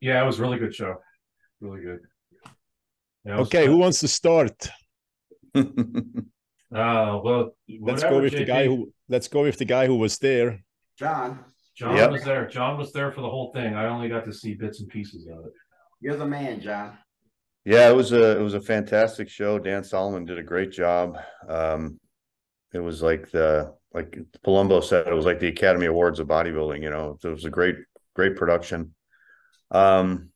Yeah, it was a really good show. Really good. Yeah, it was, Okay, who wants to start? well, Let's go whatever, with the guy JP. who let's go with the guy who was there. John, John you're, was Yep. there. John was there for the whole thing. I only got to see bits and pieces of it. you're the man, John. Yeah, it was a fantastic show. Dan Solomon did a great job. It was like Palumbo said, it was like the Academy Awards of bodybuilding, It was a great production. Um,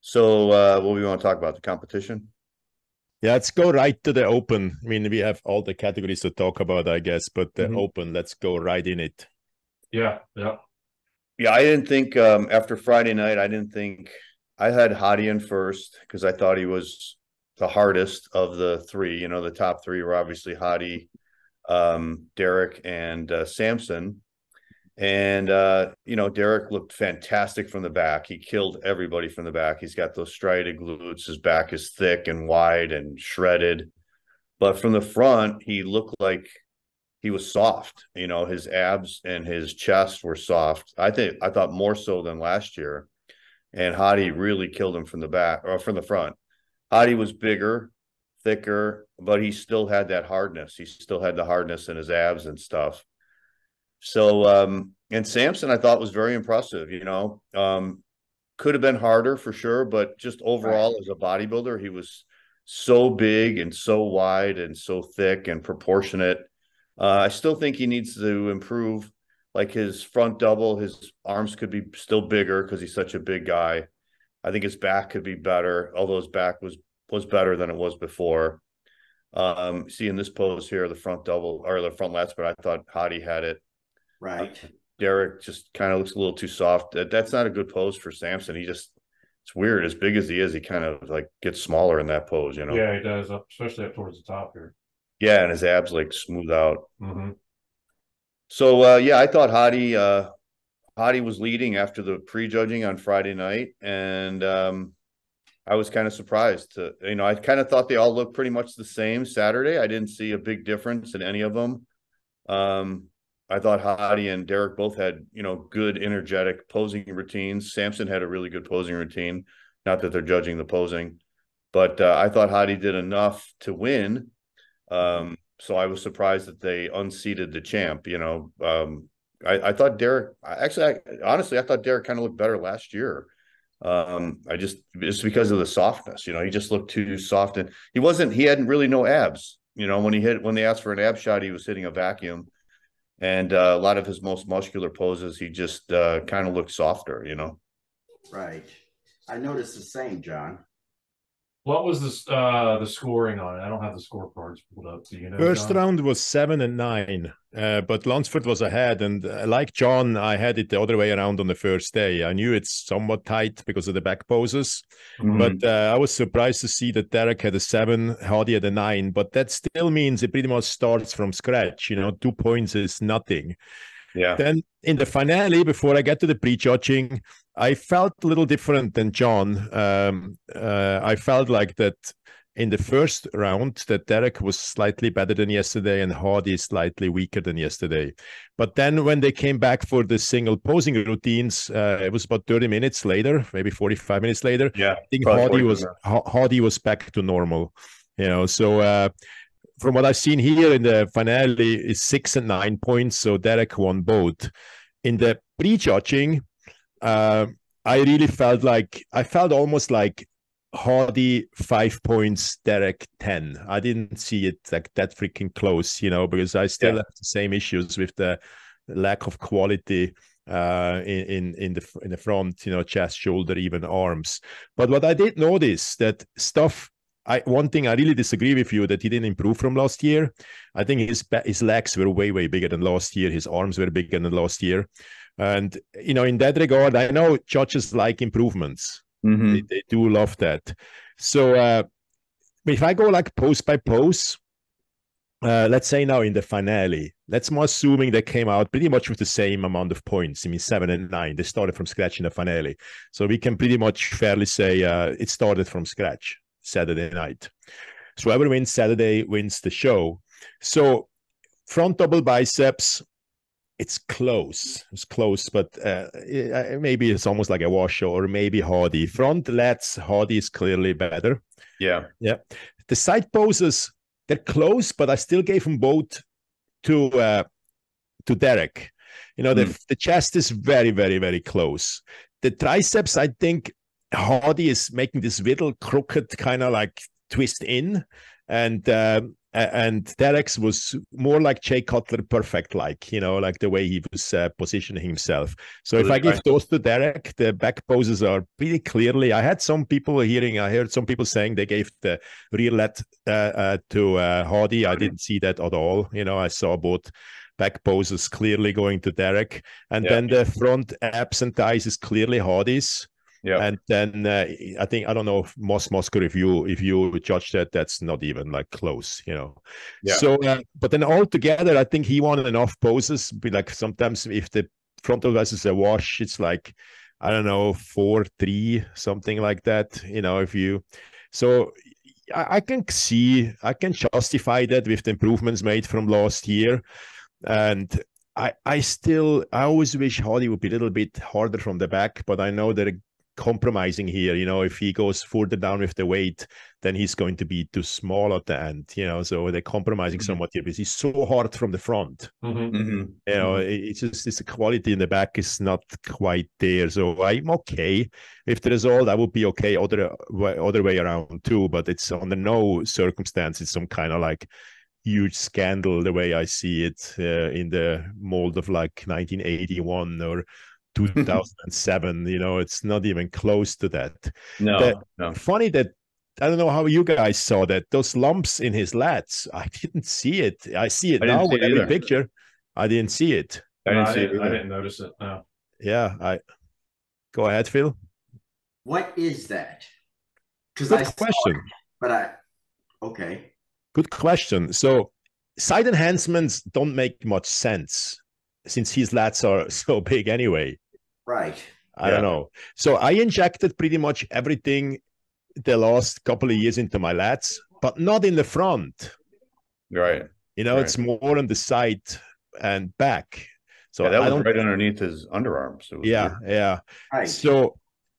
so what do we want to talk about? The competition? Yeah, let's go right to the open. I mean, we have all the categories to talk about, I guess, but the open, let's go right in it. Yeah, yeah. Yeah, I didn't think after Friday night, I had Hadi in first because I thought he was the hardest of the three. The top three were obviously Hadi, Derek, and Samson. And Derek looked fantastic from the back. He killed everybody from the back. He's got those striated glutes. His back is thick and wide and shredded. But from the front, he looked like he was soft. His abs and his chest were soft. I thought more so than last year. And Hadi really killed him from the back or from the front. Hadi was bigger, thicker, but he still had that hardness. He still had the hardness in his abs and stuff. So, and Samson, I thought was very impressive. Could have been harder for sure, but just overall as a bodybuilder, he was so big and so wide and so thick and proportionate. I still think he needs to improve, like his front double. His arms could be still bigger because he's such a big guy. I think his back could be better, although his back was better than it was before. See in this pose here, the front double or the front lats, but I thought Hadi had it. Right. Derek just kind of looks a little too soft. That's not a good pose for Samson. It's weird. As big as he is, he kind of like gets smaller in that pose. Yeah, he does, especially up towards the top here. Yeah, and his abs like smooth out. Mm-hmm. So yeah, I thought Hadi was leading after the prejudging on Friday night, and I was kind of surprised. I kind of thought they all looked pretty much the same Saturday. I didn't see a big difference in any of them. I thought Hadi and Derek both had, good energetic posing routines. Samson had a really good posing routine. Not that they're judging the posing, but I thought Hadi did enough to win. So I was surprised that they unseated the champ. I thought Derek. Honestly, I thought Derek kind of looked better last year. It's because of the softness. He just looked too soft, and he hadn't really no abs. When they asked for an ab shot, he was hitting a vacuum. And a lot of his most muscular poses, he just kind of looked softer, Right. I noticed the same, John. What was the scoring on it? I don't have the scorecards pulled up. Do you know, First John? round was 7-9, but Lunsford was ahead. And like John, I had it the other way around on the first day. I knew it's somewhat tight because of the back poses, but I was surprised to see that Derek had a 7, Hardy had a 9. But that still means it pretty much starts from scratch. 2 points is nothing. Yeah. Then in the finale, before I get to the prejudging, I felt a little different than John. I felt like that in the first round that Derek was slightly better than yesterday and Hardy slightly weaker than yesterday. But then when they came back for the single posing routines, it was about 30 minutes later, maybe 45 minutes later. Yeah, I think Hardy was back to normal. So from what I've seen here in the finale is 6 and 9 points. So Derek won both. In the prejudging, I really felt almost like Hardy 5 points, Derek 10. I didn't see it like that freaking close, because I still have the same issues with the lack of quality in the front, chest, shoulder, even arms. But what I did notice that one thing I really disagree with you that he didn't improve from last year. I think his legs were way, way bigger than last year. His arms were bigger than last year. And, in that regard, I know judges like improvements. They do love that. So if I go like pose by pose, let's say now in the finale, let's more assuming they came out pretty much with the same amount of points. 7 and 9. They started from scratch in the finale. So we can pretty much fairly say it started from scratch Saturday night. So whoever wins Saturday wins the show. So front double biceps, it's close. It's close, but maybe it's almost like a wash, or maybe Hardy. Front lats, Hardy is clearly better. Yeah. Yeah. The side poses, they're close, but I still gave them both to Derek. You know, the chest is very, very, very close. The triceps, I think Hardy is making this little crooked kind of like twist in, and Derek's was more like Jay Cutler perfect, like, you know, like the way he was positioning himself. So if I give those to Derek, the back poses are pretty clearly. I heard some people saying they gave the rear lat to Hardy. I didn't see that at all. You know, I saw both back poses clearly going to Derek, and then the front abs and thighs is clearly Hardy's. Yeah, and then I don't know if Moss Moscow, if you judge that, that's not even like close, you know. Yeah. So, but then altogether, I think he won enough poses. Be like sometimes if the frontal vest is a wash, it's like, I don't know, 4-3, something like that. You know, so I can justify that with the improvements made from last year. And I always wish Hardy would be a little bit harder from the back, but I know they're compromising here. You know, if he goes further down with the weight, then he's going to be too small at the end, you know, so they're compromising somewhat here because he's so hard from the front. You know, it's just the quality in the back is not quite there. So I'm okay if the result. I would be okay other way around too, but it's under no circumstances some kind of like huge scandal the way I see it in the mold of like 1981 or 2007. You know, it's not even close to that. No. Funny that I don't know how you guys saw that, those lumps in his lats. I didn't see it. I see it now with every picture. I didn't see it. I didn't notice it. No. Yeah, go ahead, Phil. What is that? Because I question. Okay. Good question. So side enhancements don't make much sense since his lats are so big anyway. Right. I don't know. So I injected pretty much everything the last couple of years into my lats, but not in the front. Right. You know, it's more on the side and back. So that was right underneath his underarm. So yeah. Right. So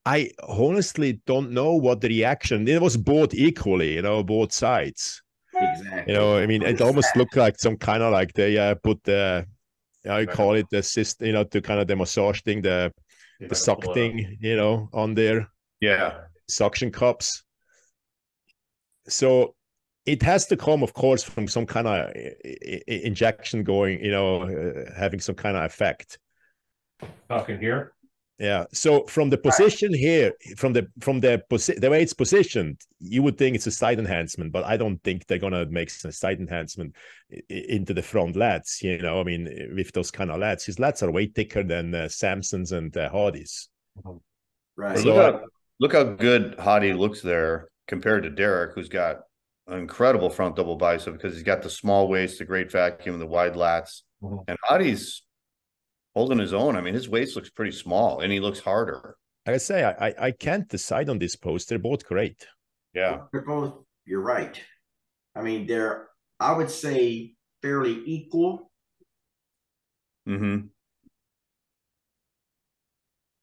I honestly don't know what the reaction. It was both equally, you know, both sides. Exactly. You know, I mean, it almost looked like some kind of like they put the, I call it the system, you know, to kind of the massage thing, the suck thing, you know, on there. Yeah. Suction cups. So it has to come, of course, from some kind of injection going, you know, having some kind of effect. Talking here. Yeah. So from the position here, from the way it's positioned, you would think it's a side enhancement, but I don't think they're gonna make a side enhancement into the front lats. You know, I mean, with those kind of lats, his lats are way thicker than Samson's and Hardy's. Right. So look how good Hardy looks there compared to Derek, who's got an incredible front double bicep because he's got the small waist, the great vacuum, the wide lats, and Hardy's holding his own. I mean, his waist looks pretty small, and he looks harder. Like I say, I can't decide on this post. They're both great. Yeah, they're both. You're right. I mean, they're, I would say, fairly equal. And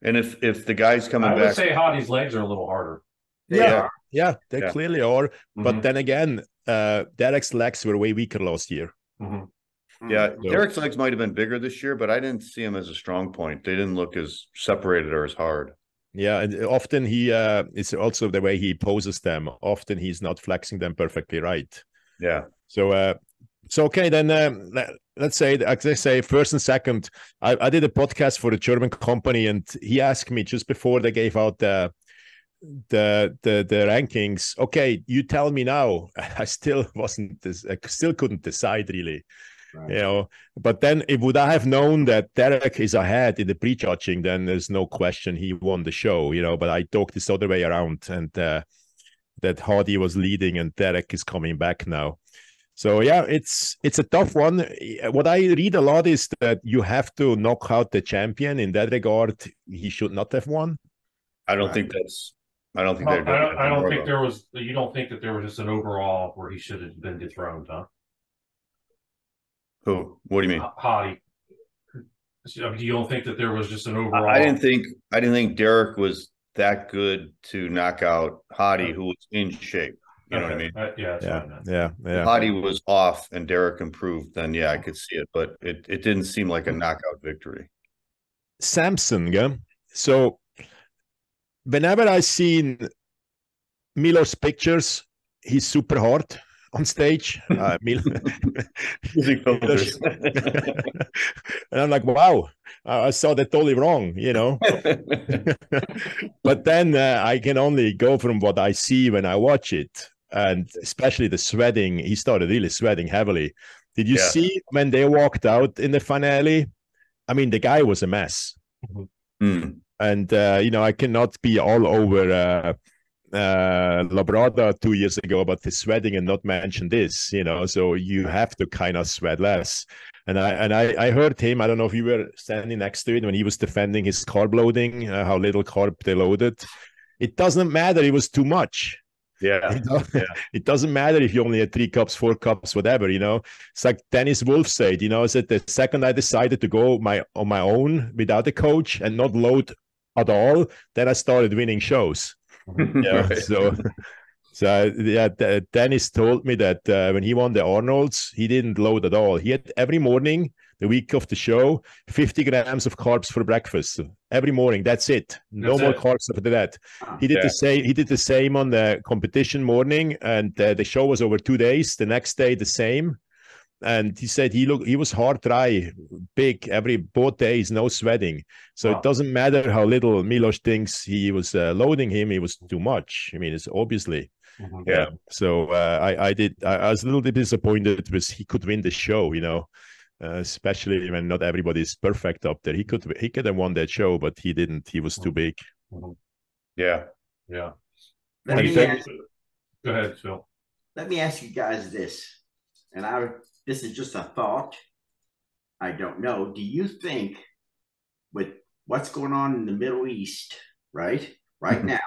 if the guy's coming back, I would say Hardy's legs are a little harder. Yeah, they clearly are. But then again, Derek's legs were way weaker last year. Yeah, Derek's legs might have been bigger this year, but I didn't see him as a strong point. They didn't look as separated or as hard. Yeah, and often he it's also the way he poses them. Often he's not flexing them perfectly right. Yeah. So okay, then let's say first and second. I did a podcast for a German company, and he asked me just before they gave out the rankings. Okay, you tell me now. I still couldn't decide really. Right. You know, but then would I have known that Derek is ahead in the prejudging, then there's no question he won the show, you know, but I talked this other way around, and that Hardy was leading and Derek is coming back now. So yeah, it's a tough one. What I read a lot is that you have to knock out the champion. In that regard, he should not have won. I don't think there was. You don't think that there was just an overall where he should have been dethroned, huh? Who? What do you mean? Hardy. So, you don't think that there was just an overall? I didn't think Derek was that good to knock out Hottie, who was in shape. You know what I mean? Yeah, that's what I meant. Yeah. If Hottie was off and Derek improved, then yeah, I could see it, but it didn't seem like a knockout victory. Samson, yeah. So whenever I seen Milo's pictures, he's super hard on stage. And I'm like, wow, I saw that totally wrong, you know. But then I can only go from what I see when I watch it, and especially the sweating. He started really sweating heavily. Did you see when they walked out in the finale? I mean, the guy was a mess. And you know, I cannot be all over Labrada 2 years ago about his sweating and not mention this, you know. So you have to kind of sweat less. And I heard him. I don't know if you were standing next to it when he was defending his carb loading, how little carb they loaded. It doesn't matter. It was too much. Yeah. It doesn't matter if you only had 3 cups, 4 cups, whatever, you know. It's like Dennis Wolf said, you know, is that the second I decided to go on my own without a coach and not load at all, then I started winning shows. Yeah. So yeah, Dennis told me that when he won the Arnolds, he didn't load at all. He had every morning, the week of the show, 50 grams of carbs for breakfast every morning. That's it. No more carbs after that. He did the same. He did the same on the competition morning, and the show was over 2 days. The next day, the same. And he said he was hard dry, big both days, no sweating. So it doesn't matter how little Milos thinks he was loading him. It was too much. I mean, it's obviously. Yeah. So I was a little bit disappointed because he could win the show, you know, especially when not everybody is perfect up there. He could have won that show, but he didn't. He was too big. Yeah. Yeah. Go ahead, Phil. Let me ask you guys this, and this is just a thought. I don't know. Do you think with what's going on in the Middle East, right now,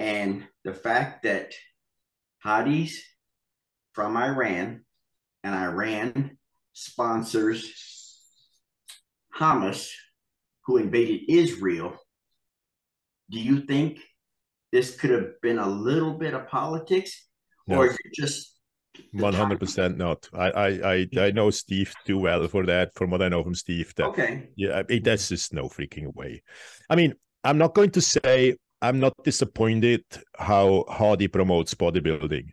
and the fact that Hadis from Iran and Iran sponsors Hamas, who invaded Israel, do you think this could have been a little bit of politics? No. Or is it just 100% not. I know Steve too well for that. From what I know from Steve, that's just no freaking way. I mean, I'm not going to say I'm not disappointed how Hardy promotes bodybuilding.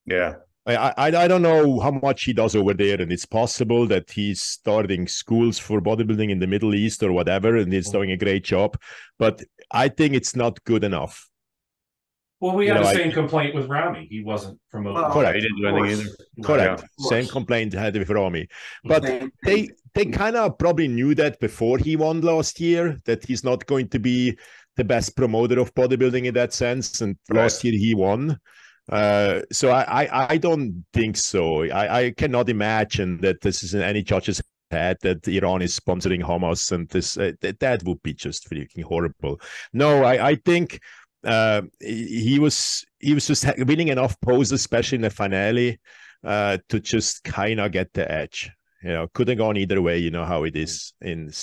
Yeah. I don't know how much he does over there, and it's possible that he's starting schools for bodybuilding in the Middle East or whatever, and he's doing a great job. But I think it's not good enough. Well, we had the same complaint with Rami. He wasn't promoting. Correct. He didn't do anything either. Correct. Same complaint had with Rami. But they kind of probably knew that before he won last year, that he's not going to be the best promoter of bodybuilding in that sense. And last year he won. So I don't think so. I cannot imagine that this is in any judge's head that Iran is sponsoring Hamas, and this that would be just freaking horrible. No, I think he was just winning enough poses, especially in the finale, to just kind of get the edge. You know, could have gone either way. You know how it is. And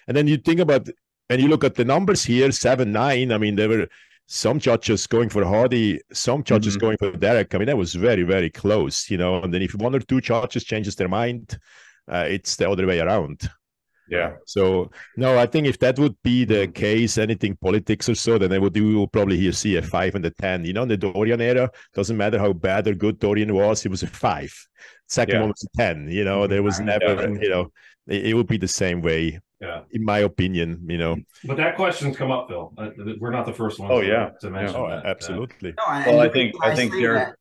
then you think about, and you look at the numbers here, 7-9. I mean, there were some judges going for Hardy, some judges going for Derek. I mean, that was very, very close. You know, and then if one or two judges changes their mind, it's the other way around. Yeah. So no, I think if that would be the case, anything politics or so, then we will probably here see a 5 and a 10. You know, in the Dorian era, doesn't matter how bad or good Dorian was, it was a 5. Second one was a 10. You know, there was never, you know, it would be the same way. Yeah. In my opinion, you know. But that question's come up, Phil. We're not the first ones to mention that. Absolutely. No, well, I think the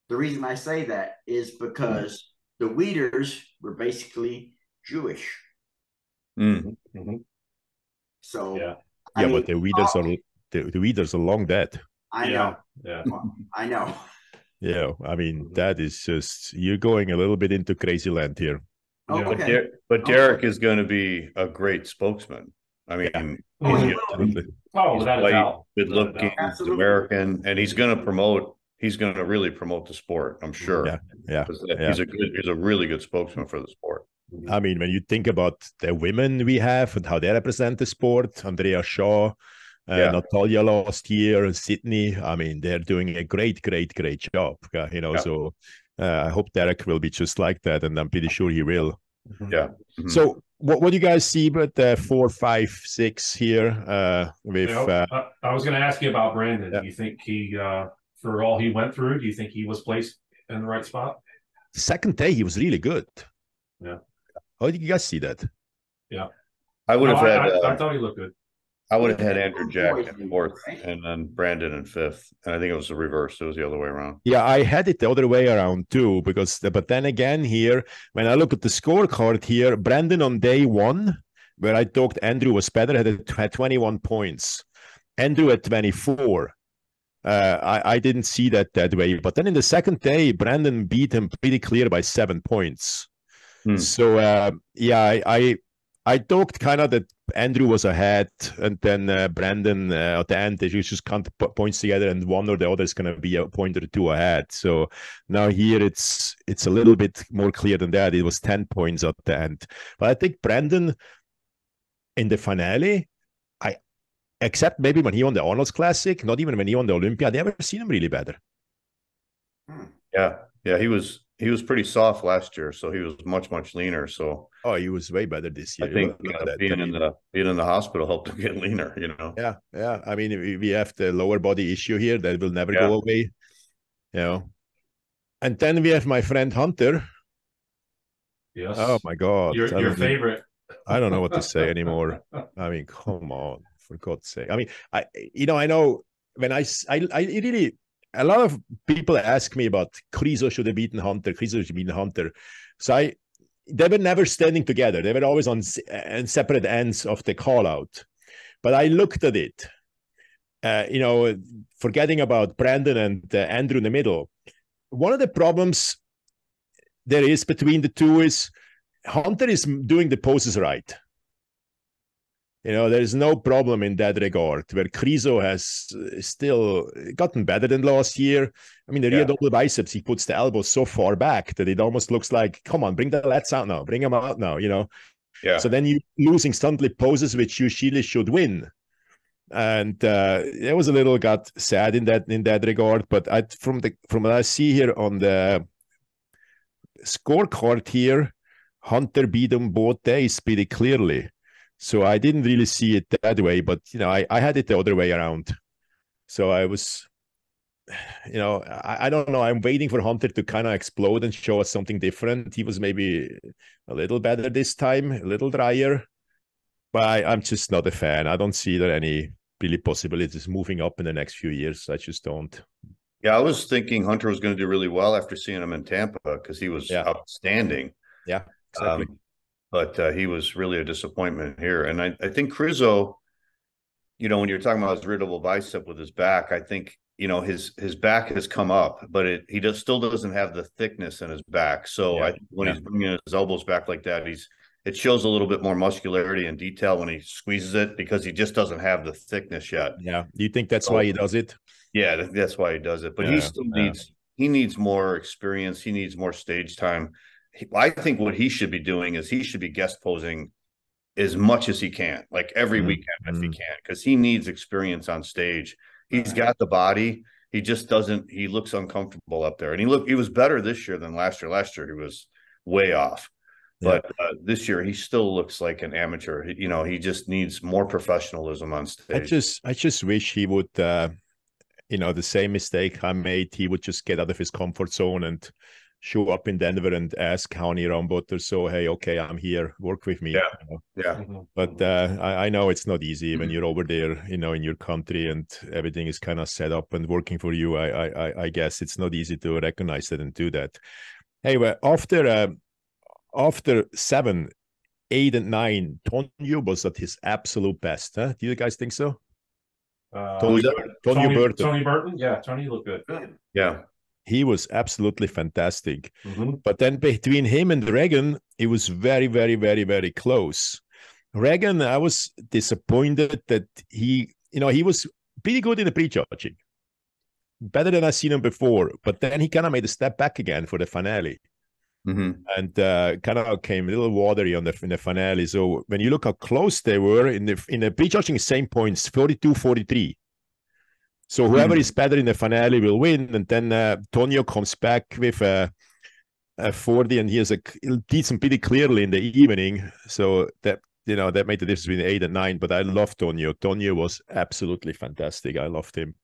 reason I say that is because the Weeders were basically Jewish. So I mean, but the Weeders are long dead. I know. Yeah. I know. Yeah, I mean, that is just, you're going a little bit into crazy land here. Okay. But Derek is going to be a great spokesman. I mean, he's good looking, he's American, and he's going to really promote the sport, I'm sure. Yeah. He's a really good spokesman for the sport. I mean, when you think about the women we have and how they represent the sport, Andrea Shaw, Natalia last year, Sydney, I mean, they're doing a great job. So I hope Derek will be just like that, and I'm pretty sure he will. Yeah. So what do you guys see with the 4, 5, 6 here? I was going to ask you about Brandon. Do you think he, for all he went through, do you think he was placed in the right spot? Second day, he was really good. Yeah. How did you guys see that? Yeah. I would have had. I thought he looked good. I would have had Andrew Jack in fourth and then Brandon in fifth. And I think it was the reverse. It was the other way around. Yeah, I had it the other way around too, but then again here, when I look at the scorecard here, Brandon on day 1, where I thought Andrew was better, had 21 points. Andrew at 24. I didn't see that way. But then in the second day, Brandon beat him pretty clear by 7 points. So, I thought kind of that Andrew was ahead, and then Brandon at the end, they just count points together, and one or the other is going to be a point or two ahead. So now here it's a little bit more clear than that. It was 10 points at the end. But I think Brandon in the finale, except maybe when he won the Arnold's Classic, not even when he won the Olympia, I never seen him really better. Yeah, he was pretty soft last year, so he was much leaner. So he was way better this year. I think being in the hospital helped him get leaner. Yeah. I mean, we have the lower body issue here that will never go away. And then we have my friend Hunter. Yes. Oh my God, your favorite. I don't know what to say anymore. I mean, come on, for God's sake. I mean, I know when I really. A lot of people ask me about Krizo should have beaten Hunter. So they were never standing together. They were always on separate ends of the call out. But I looked at it, forgetting about Brandon and Andrew in the middle. One of the problems there is between the two is Hunter is doing the poses right. There's no problem in that regard, where Krizo has still gotten better than last year. I mean, the rear double biceps, he puts the elbows so far back that it almost looks like, come on, bring the lats out now, bring them out now, Yeah. So then you're losing instantly poses which you surely should win. And it was a little got sad in that regard. But from what I see here on the scorecard here, Hunter beat them both days pretty clearly. So I didn't really see it that way, but I had it the other way around. So I was, I don't know. I'm waiting for Hunter to kind of explode and show us something different. He was maybe a little better this time, a little drier, but I'm just not a fan. I don't see there any really possibilities moving up in the next few years. I just don't. Yeah, I was thinking Hunter was going to do really well after seeing him in Tampa because he was outstanding. Yeah, exactly. But he was really a disappointment here. And I think Krizo, when you're talking about his rear double bicep with his back, I think, his back has come up, but he still doesn't have the thickness in his back. So I think when he's bringing his elbows back like that, it shows a little bit more muscularity and detail when he squeezes it because he just doesn't have the thickness yet. Yeah. Do you think that's why he does it? Yeah, that's why he does it. But he still needs more experience. He needs more stage time. I think what he should be doing is he should be guest posing as much as he can, like every weekend if he can, because he needs experience on stage. He's got the body. He just doesn't. He looks uncomfortable up there, and he was better this year than last year. Last year he was way off, but this year he still looks like an amateur. He just needs more professionalism on stage. I just wish he would, the same mistake I made. He would just get out of his comfort zone and show up in Denver and ask Hani Rambotter, so, hey, okay, I'm here, work with me. Yeah. But I know it's not easy when you're over there, in your country and everything is kind of set up and working for you. I guess it's not easy to recognize that and do that. Anyway, after 7, 8, and 9, Tonyu was at his absolute best. Huh? Do you guys think so? Tony Burton? Yeah, Tony looked good. Yeah. He was absolutely fantastic. But then between him and Regan, it was very, very, very, very close. Regan, I was disappointed that he was pretty good in the pre-judging. Better than I've seen him before. But then he kind of made a step back again for the finale. and kind of came a little watery in the finale. So when you look how close they were in the prejudging, same points, 42-43. So whoever is better in the finale will win. And then Tonio comes back with a 40, and he has beats him pretty clearly in the evening. So that that made the difference between 8 and 9. But I love Tonio. Tonio was absolutely fantastic. I loved him.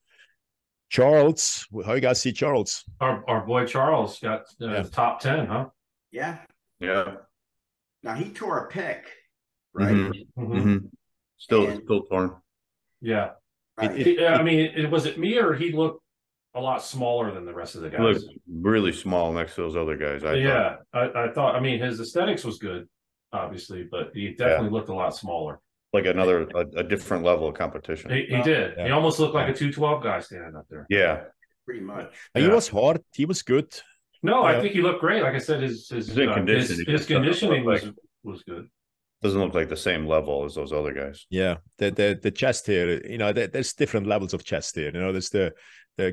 Charles, how you guys see Charles? Our boy Charles got top 10, huh? Yeah. Yeah. Now he tore a pec, right? Still torn. Yeah. Right. I mean, was it me, or he looked a lot smaller than the rest of the guys? He looked really small next to those other guys. I thought. I mean, his aesthetics was good, obviously, but he definitely looked a lot smaller. Like a different level of competition. He did. Yeah. He almost looked like a 212 guy standing up there. Yeah, pretty much. He was hard. He was good. No, I think he looked great. Like I said, his conditioning was good. Doesn't look like the same level as those other guys. Yeah, the chest hair. There's different levels of chest hair. There's the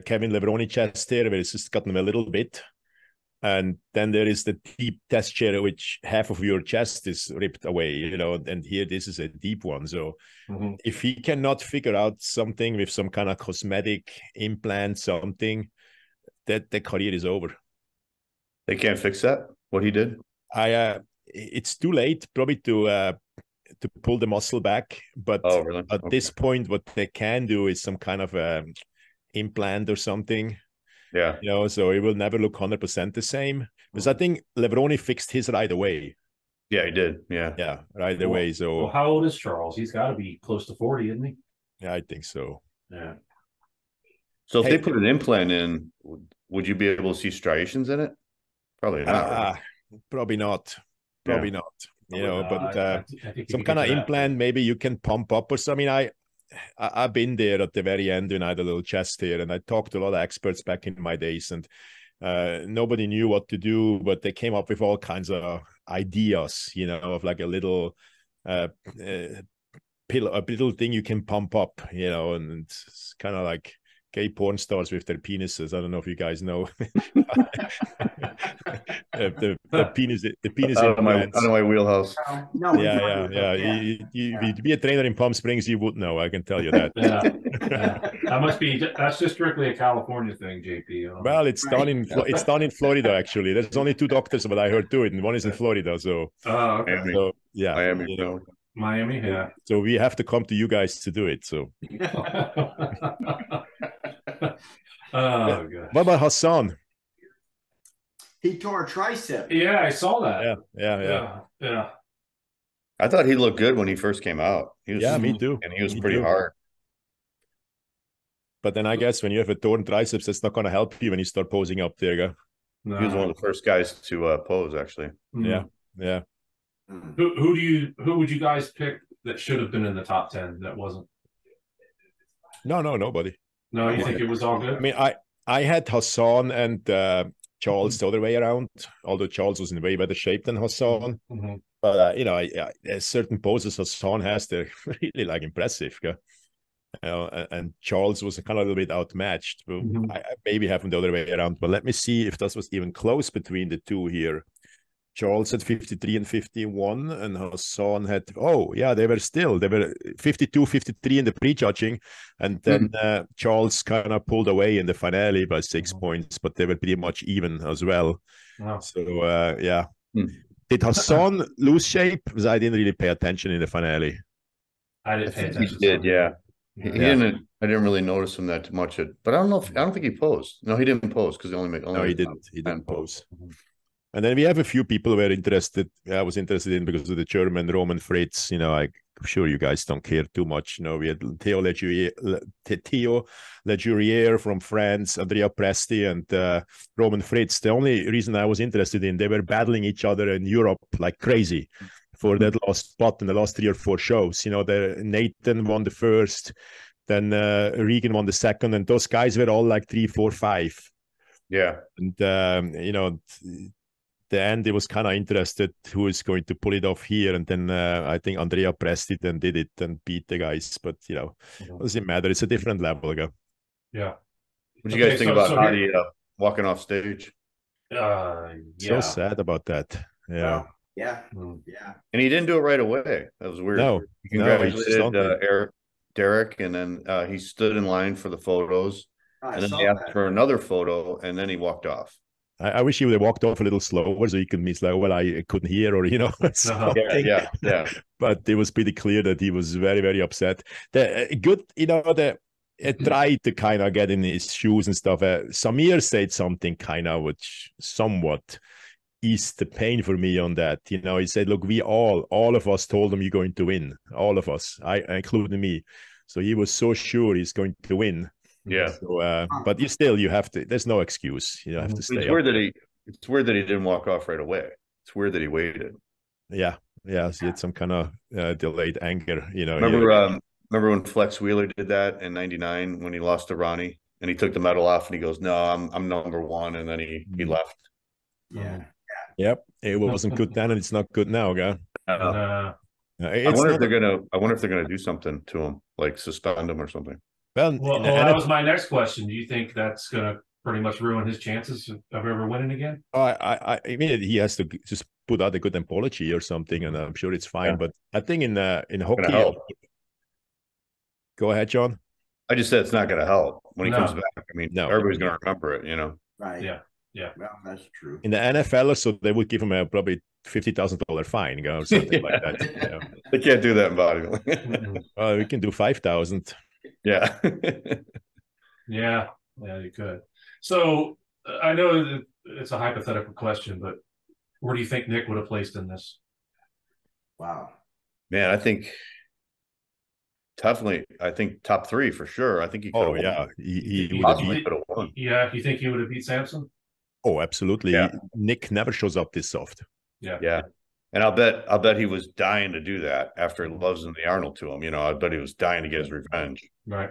Kevin Levroni chest hair, where it's just gotten a little bit. And then there is the deep chest hair, which half of your chest is ripped away, and here this is a deep one. So if he cannot figure out something with some kind of cosmetic implant, something, that the career is over. They can't fix that, what he did? It's too late probably to pull the muscle back. But really? At this point, what they can do is some kind of implant or something. Yeah. So it will never look 100% the same. Because I think Levroni fixed his right away. Yeah, he did. Yeah. Yeah, right away. So how old is Charles? He's got to be close to 40, isn't he? Yeah, I think so. Yeah. So if they put an implant in, would you be able to see striations in it? Probably not. Right? Probably not. Probably not. But I some kind of implant, maybe you can pump up or something. I've been there at the very end when I had a little chest hair, and I talked to a lot of experts back in my days, and nobody knew what to do, but they came up with all kinds of ideas, of like a little pill, a little thing you can pump up, and it's kind of like gay porn stars with their penises. I don't know if you guys know. the penis out of my wheelhouse. No. Yeah. You be a trainer in Palm Springs, you would know. I can tell you that. That's just strictly a California thing, JP. Well, it's done in Florida actually. There's only 2 doctors, but I heard do it, and one is in Florida. So, okay. So yeah, Miami, yeah. So we have to come to you guys to do it. So. God. What about Hassan? He tore a tricep. Yeah, I saw that. Yeah. I thought he looked good when he first came out. Me too. And he was pretty hard. But then I guess when you have a torn triceps, it's not going to help you when you start posing up there. Go. No. He was one of the first guys to pose, actually. Yeah. Who would you guys pick that should have been in the top 10 that wasn't? No, nobody. No, you think it was all good? I mean, I had Hassan and Charles the other way around, although Charles was in way better shape than Hassan. But certain poses Hassan has, they're really like impressive. And Charles was kind of a little bit outmatched. But I maybe have him the other way around. But let me see if that was even close between the two here. Charles had 53 and 51, and Hassan had, they were 52, 53 in the prejudging, and then Charles kind of pulled away in the finale by 6 points, but they were pretty much even as well. Wow. So, Did Hassan lose shape? Because I didn't really pay attention in the finale. I didn't pay attention. He did, yeah. He didn't. I didn't really notice him that much. But I don't know. I don't think he posed. No, he didn't pose because he didn't. He didn't pose. And then we have a few people who were interested. I was interested in because of the German Roman Fritz. I'm sure you guys don't care too much. We had Theo Legurier from France, Andrea Presti, and Roman Fritz. The only reason I was interested in, they were battling each other in Europe like crazy for that last spot in the last 3 or 4 shows. Nathan won the first, then Regan won the second, and those guys were all like 3, 4, 5. Yeah. And, the end, it was kind of interested who is going to pull it off here, and then I think Andrea pressed it and did it and beat the guys. But it doesn't matter. It's a different level. Yeah. What do you guys think about Hadi walking off stage? So Yeah. sad about that. Yeah. Well, yeah, Mm. yeah. And he didn't do it right away. That was weird. No, He no, he just congratulated don't. Derek, and then he stood in line for the photos, I and then saw they asked that. for another photo, and then he walked off. I wish he would have walked off a little slower so he could miss like, well, I couldn't hear or, something. Yeah. But it was pretty clear that he was very, very upset. The good, tried to kind of get in his shoes and stuff. Samir said something kind of which somewhat eased the pain for me on that. He said, look, we all of us told him you're going to win. All of us, including me. So he was so sure he's going to win. Yeah. So, but you have to. There's no excuse. You have to stay. It's weird that he didn't walk off right away. It's weird that he waited. Yeah. So he had some kind of delayed anger. Remember when Flex Wheeler did that in '99 when he lost to Ronnie and he took the medal off and he goes, "No, I'm number one," and then he left. Yeah. Yep. It wasn't good then, and it's not good now, guy. I wonder if they're gonna do something to him, like suspend him or something. Well, that was my next question. Do you think that's going to pretty much ruin his chances of ever winning again? I mean, he has to just put out a good apology or something, and I'm sure it's fine. Yeah. But I think in hockey, go ahead, John. I just said it's not going to help when he comes back. I mean, everybody's going to remember it, Right. Yeah. Well, that's true. In the NFL, so they would give him a probably $50,000 fine, or something like that. They can't do that in bodybuilding. We can do 5,000. Yeah. Yeah, you could. So I know that it's a hypothetical question, but where do you think Nick would have placed in this? Wow. Man, I think top 3 for sure. I think he could have won. He would have won. Yeah, you think he would have beat Samson? Oh, absolutely. Yeah. Nick never shows up this soft. Yeah. And I'll bet he was dying to do that after losing the Arnold to him. I bet he was dying to get his revenge. Right.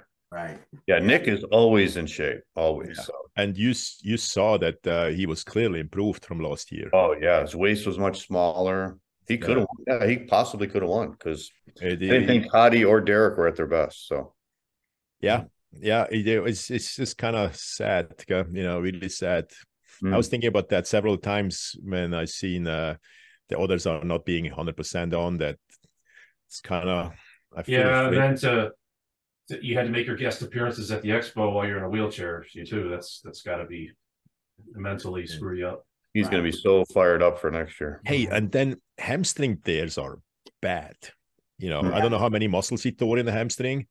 Yeah, Nick is always in shape, always. Yeah. So. And you saw that he was clearly improved from last year. Oh yeah, his waist was much smaller. He could have. Yeah, he possibly could have won because I didn't think Hadi or Derek were at their best. So. Yeah. It's just kind of sad. Really sad. I was thinking about that several times when I seen the others are not being 100% on that. It's kind of and then you had to make your guest appearances at the expo while you're in a wheelchair too. That's got to be mentally screw you up. He's going to be so fired up for next year. Hey, and then hamstring tears are bad. I don't know how many muscles he tore in the hamstring,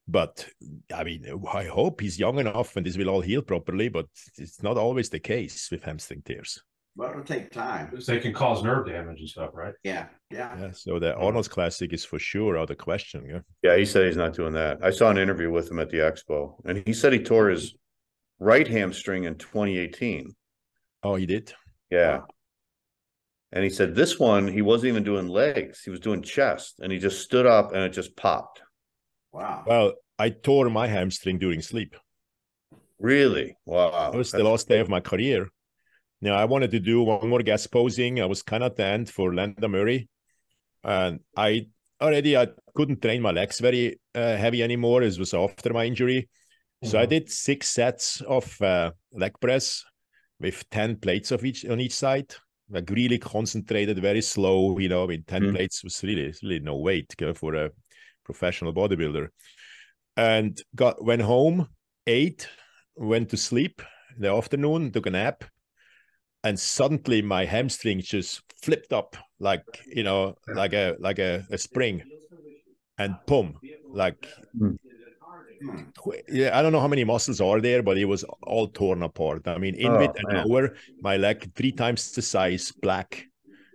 but I mean, I hope he's young enough and this will all heal properly, but it's not always the case with hamstring tears. Well, it'll take time. They can cause nerve damage and stuff, right? Yeah. So the Arnold's Classic is for sure out of the question. Yeah, he said he's not doing that. I saw an interview with him at the expo, and he said he tore his right hamstring in 2018. Oh, he did? Yeah. Wow. And he said this one, he wasn't even doing legs. He was doing chest, and he just stood up, and it just popped. Wow. Well, I tore my hamstring during sleep. Really? Wow. It was the last day of my career. Now, I wanted to do one more guest posing. I was kind of at the end for Landa Murray. And I couldn't train my legs very heavy anymore. It was after my injury. So I did 6 sets of leg press with 10 plates on each side. Like really concentrated, very slow, with 10 plates was really no weight for a professional bodybuilder. And went home, ate, went to sleep in the afternoon, took a nap. And suddenly my hamstring just flipped up like a spring, and boom, I don't know how many muscles are there, but it was all torn apart. I mean, in with an hour, my leg 3 times the size, black.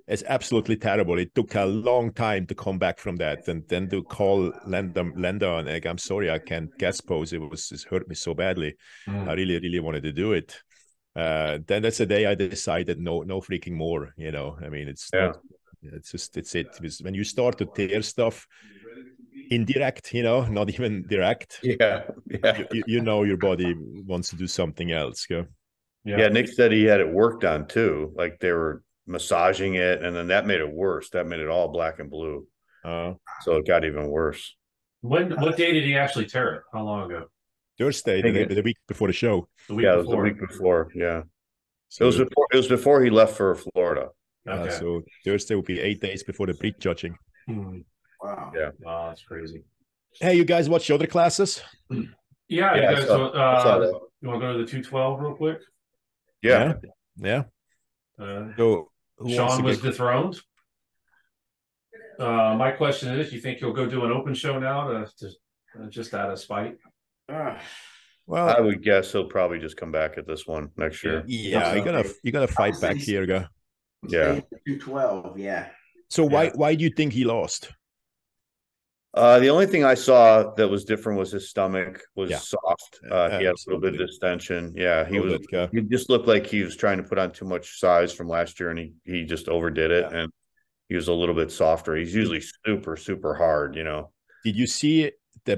It's absolutely terrible. It took a long time to come back from that, and then to call Lenda and I'm sorry, I can't guest pose. It hurt me so badly. I really, really wanted to do it. Then that's the day I decided no freaking more. I mean, it's it. Because when you start to tear stuff indirect, not even direct. Yeah. Your body wants to do something else. Yeah. Nick said he had it worked on too. Like they were massaging it, and then that made it worse. That made it all black and blue. So it got even worse. What day did he actually tear it? How long ago? Thursday, the week before the show. It was the week before. Yeah. So it was before he left for Florida. Okay. so Thursday will be 8 days before the prejudging. Wow. Yeah. Wow, that's crazy. Hey, you guys watch the other classes? Yeah, Yeah, you I guys, saw that. you want to go to the 212 real quick? Yeah. Yeah. Uh, So who wants Sean to was get... dethroned. My question is, you think he'll go do an open show now to just out of spite? Ah, Well, I would guess he'll probably just come back at this one next year. yeah, you gotta fight back here, guy. Yeah. 212. Yeah. So Yeah. why do you think he lost? The only thing I saw that was different was his stomach was Yeah. soft. He had a little Absolutely. bit of distension. Yeah, he Know was. that guy. He just looked like he was trying to put on too much size from last year, and he just overdid it, Yeah. and he was a little bit softer. He's usually super hard, you know. Did you see the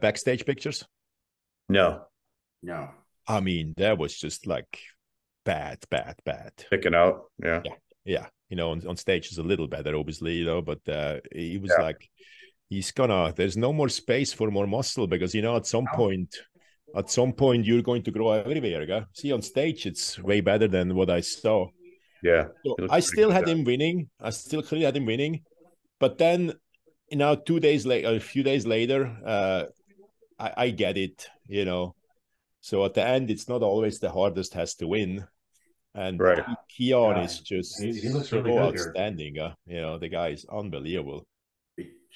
backstage pictures? No, No. I mean, that was just like bad. picking out. Yeah. Yeah. You know, on stage is a little better, obviously, you know, but he was Yeah. like, there's no more space for more muscle because, you know, at some point you're going to grow everywhere. Guy. See, on stage, it's way better than what I saw. Yeah. So He looked I pretty still good had there. him winning. I still clearly had him winning. But then, you know, 2 days later, a few days later, I get it, you know. So at the end, it's not always the hardest has to win. And Right. Keon Yeah. is just He looks so really good here. outstanding. You know, the guy is unbelievable.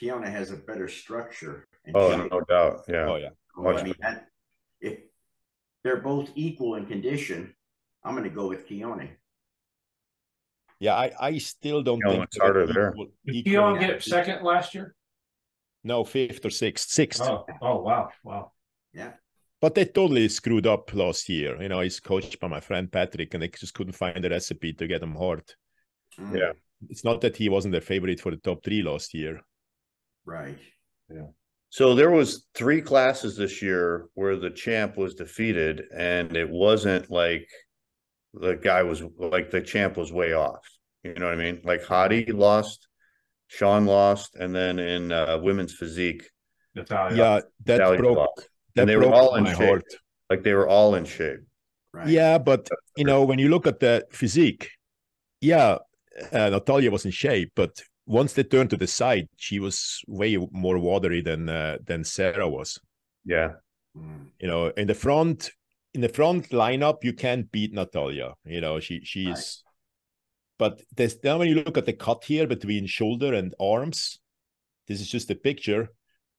Kiona has a better structure. And Oh, shape. no doubt. Yeah. Oh, yeah. Well, I mean, if they're both equal in condition, I'm going to go with Keone. Yeah, I still don't Keon think looks harder there. Did Keon get second last year? No, fifth or sixth. Oh, wow. Yeah. But they totally screwed up last year. You know, he's coached by my friend Patrick, and they just couldn't find a recipe to get him hard. Yeah. It's not that he wasn't a favorite for the top 3 last year. Right. Yeah. So there was 3 classes this year where the champ was defeated, and it wasn't like the guy was like the champ was way off. You know what I mean? Like Hadi lost, Sean lost, and then in women's physique, Natalia. Yeah, that Natalia broke. lost. That And they were broke all in my shape. heart. Like they were all in shape. Right. Yeah, but you know, when you look at the physique, yeah, Natalia was in shape, but once they turned to the side, she was way more watery than Sarah was. Yeah. You know, in the front lineup, you can't beat Natalia. You know, she's. Right. But now when you look at the cut here between shoulder and arms, this is just a picture.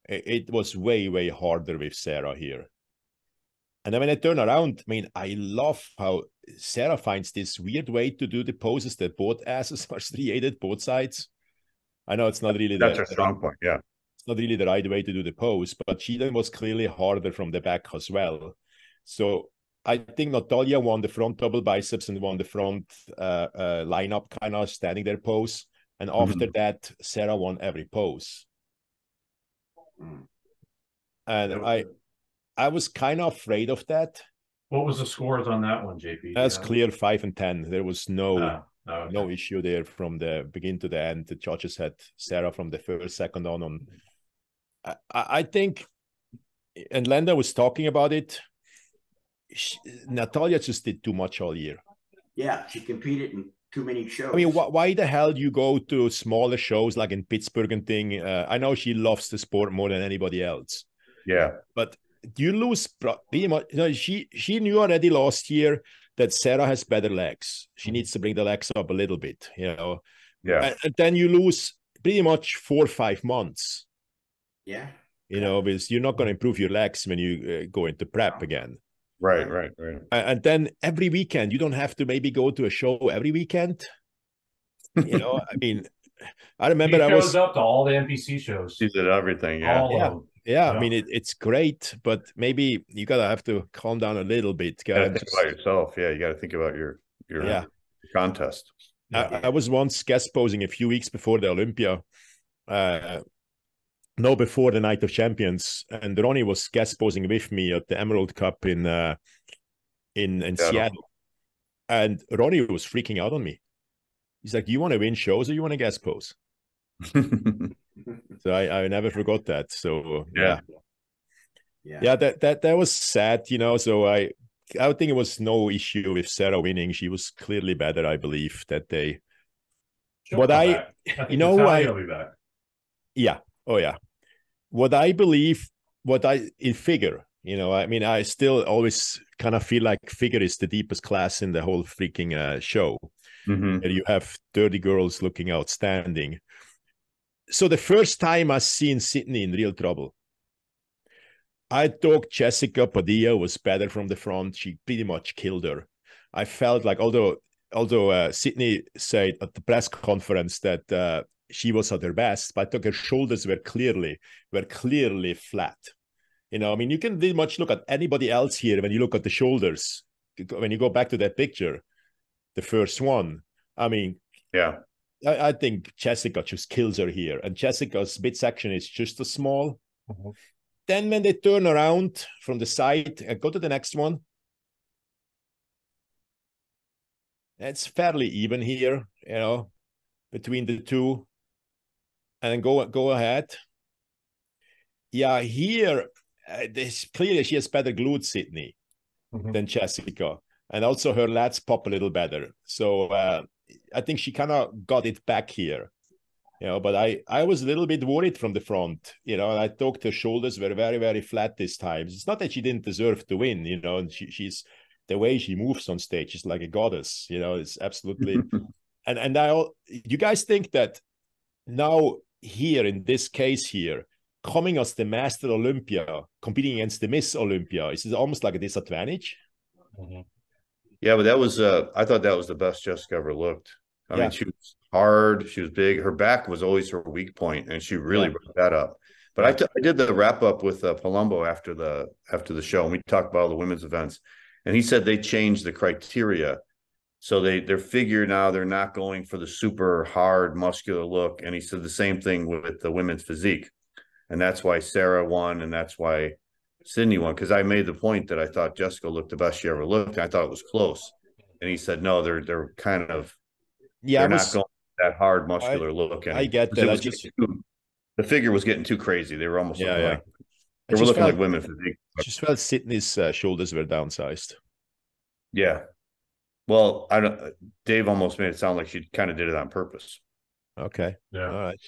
It was way harder with Sarah here. And then when I turn around, I mean, I love how Sarah finds this weird way to do the poses that both asses are striated, both sides. I know it's not really That's her strong point. Yeah. it's not really the right way to do the pose, but she then was clearly harder from the back as well. So I think Natalia won the front double biceps and won the front lineup kind of standing there pose. And after that, Sarah won every pose. And I was kind of afraid of that. What was the scores on that one, JP? That's clear 5 and 10. There was no okay. issue there from the beginning to the end. The judges had Sarah from the first, second on. I think, and Lenda was talking about it, Natalia just did too much all year. Yeah, she competed in too many shows. I mean, why the hell do you go to smaller shows like in Pittsburgh and thing? I know she loves the sport more than anybody else. Yeah. But you lose pretty much. You know, she knew already last year that Sarah has better legs. She needs to bring the legs up a little bit, you know. Yeah. And then you lose pretty much 4 or 5 months. Yeah. You know, because you're not going to improve your legs when you go into prep again. Right. And then every weekend, you don't have to maybe go to a show every weekend. You know, I mean, I remember He shows up to all the NPC shows. She did everything. Yeah. All of them. Yeah, I mean, it's great, but maybe you got to have to calm down a little bit. You got to think about yourself. Yeah, you got to think about your contest. I was once guest posing a few weeks before the Olympia, before the Night of Champions, and Ronnie was guest posing with me at the Emerald Cup in Seattle, and Ronnie was freaking out on me. He's like, "Do you want to win shows or you want to guest pose?" So I never forgot that. So yeah, that was sad, you know. So I I think it was no issue with Sarah winning. She was clearly better, I believe, that day. She'll What come I, back. I think you know, Natalia will be back. Yeah, oh yeah. What I believe, in figure, I mean, I still always kind of feel like figure is the deepest class in the whole freaking show. Mm-hmm. You have 30 girls looking outstanding. So the first time I seen Sydney in real trouble, I thought Jessica Padilla was better from the front. She pretty much killed her. I felt like, although Sydney said at the press conference that she was at her best, but I thought her shoulders were clearly flat. I mean, you can pretty much look at anybody else here when you look at the shoulders. When you go back to that picture, the first one, I mean, yeah, I think Jessica just kills her here, and Jessica's midsection is just as small. Mm-hmm. Then when they turn around from the side and go to the next one, it's fairly even here, between the two. And then go ahead. Yeah, here, clearly she has better glutes, Sydney, than Jessica. And also her lats pop a little better. So I think she kind of got it back here. But I was a little bit worried from the front, and I thought her shoulders were very, very flat this time. It's not that she didn't deserve to win, and she's the way she moves on stage is like a goddess, it's absolutely. and you guys think that now here in this case here, coming as the Master Olympia, competing against the Miss Olympia, is almost like a disadvantage? Mm-hmm. Yeah, but that was I thought that was the best Jessica ever looked. I mean, she was hard, she was big. Her back was always her weak point, and she really brought that up. But I did the wrap up with Palumbo after the show, and we talked about all the women's events, and he said they changed the criteria, so they're figure now they're not going for the super hard muscular look, and he said the same thing with the women's physique, and that's why Sarah won, and that's why Sydney won, because I made the point that I thought Jessica looked the best she ever looked, and I thought it was close, and he said no, they're kind of. Yeah, they're not going that hard muscular look anymore. I get that. The figure was getting too crazy. They were almost looking like they were looking like women physique. I just felt Sydney's shoulders were downsized. Yeah. Well, Dave almost made it sound like she kind of did it on purpose. Okay. Yeah. All right.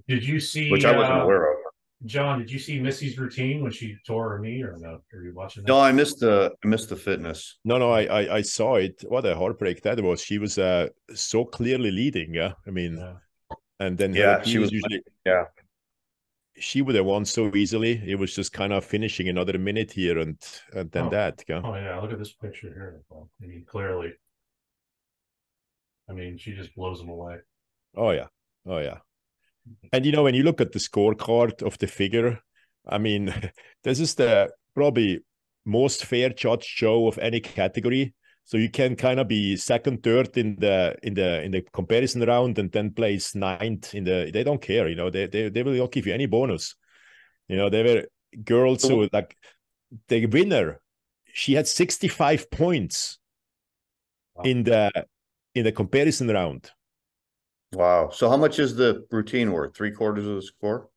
Did you see? Which I wasn't aware of. John, did you see Missy's routine when she tore her knee, or no? Are you watching that? No, I missed the fitness. No, I saw it. What a heartbreak that was. She was so clearly leading. Yeah, I mean, and then she was usually she would have won so easily. It was just kind of finishing another minute here and then that. Yeah. Oh yeah, look at this picture here. I mean, clearly. I mean, she just blows them away. Oh yeah. And when you look at the scorecard of the figure, I mean, this is the probably most fair judge show of any category. So you can kind of be second, third in the comparison round, and then place ninth in the. They don't care, They will not give you any bonus. They were girls who like the winner. She had 65 points in the comparison round. Wow. So how much is the routine worth? 3/4 of the score?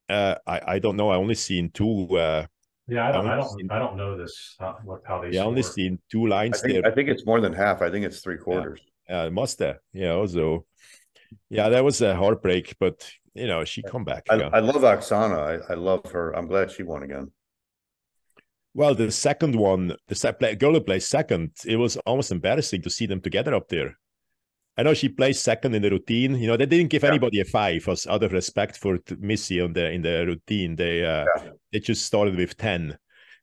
I don't know. I only seen two. I don't know this how they. Yeah, I only seen two lines there. I think it's more than half. I think it's 3/4. It must have. So that was a heartbreak, but she come back. I love Oksana. I love her. I'm glad she won again. Well, the second one, the girl who plays second, it was almost embarrassing to see them together up there. I know she plays second in the routine. They didn't give anybody a 5 out of respect for Missy in the routine. They just started with 10.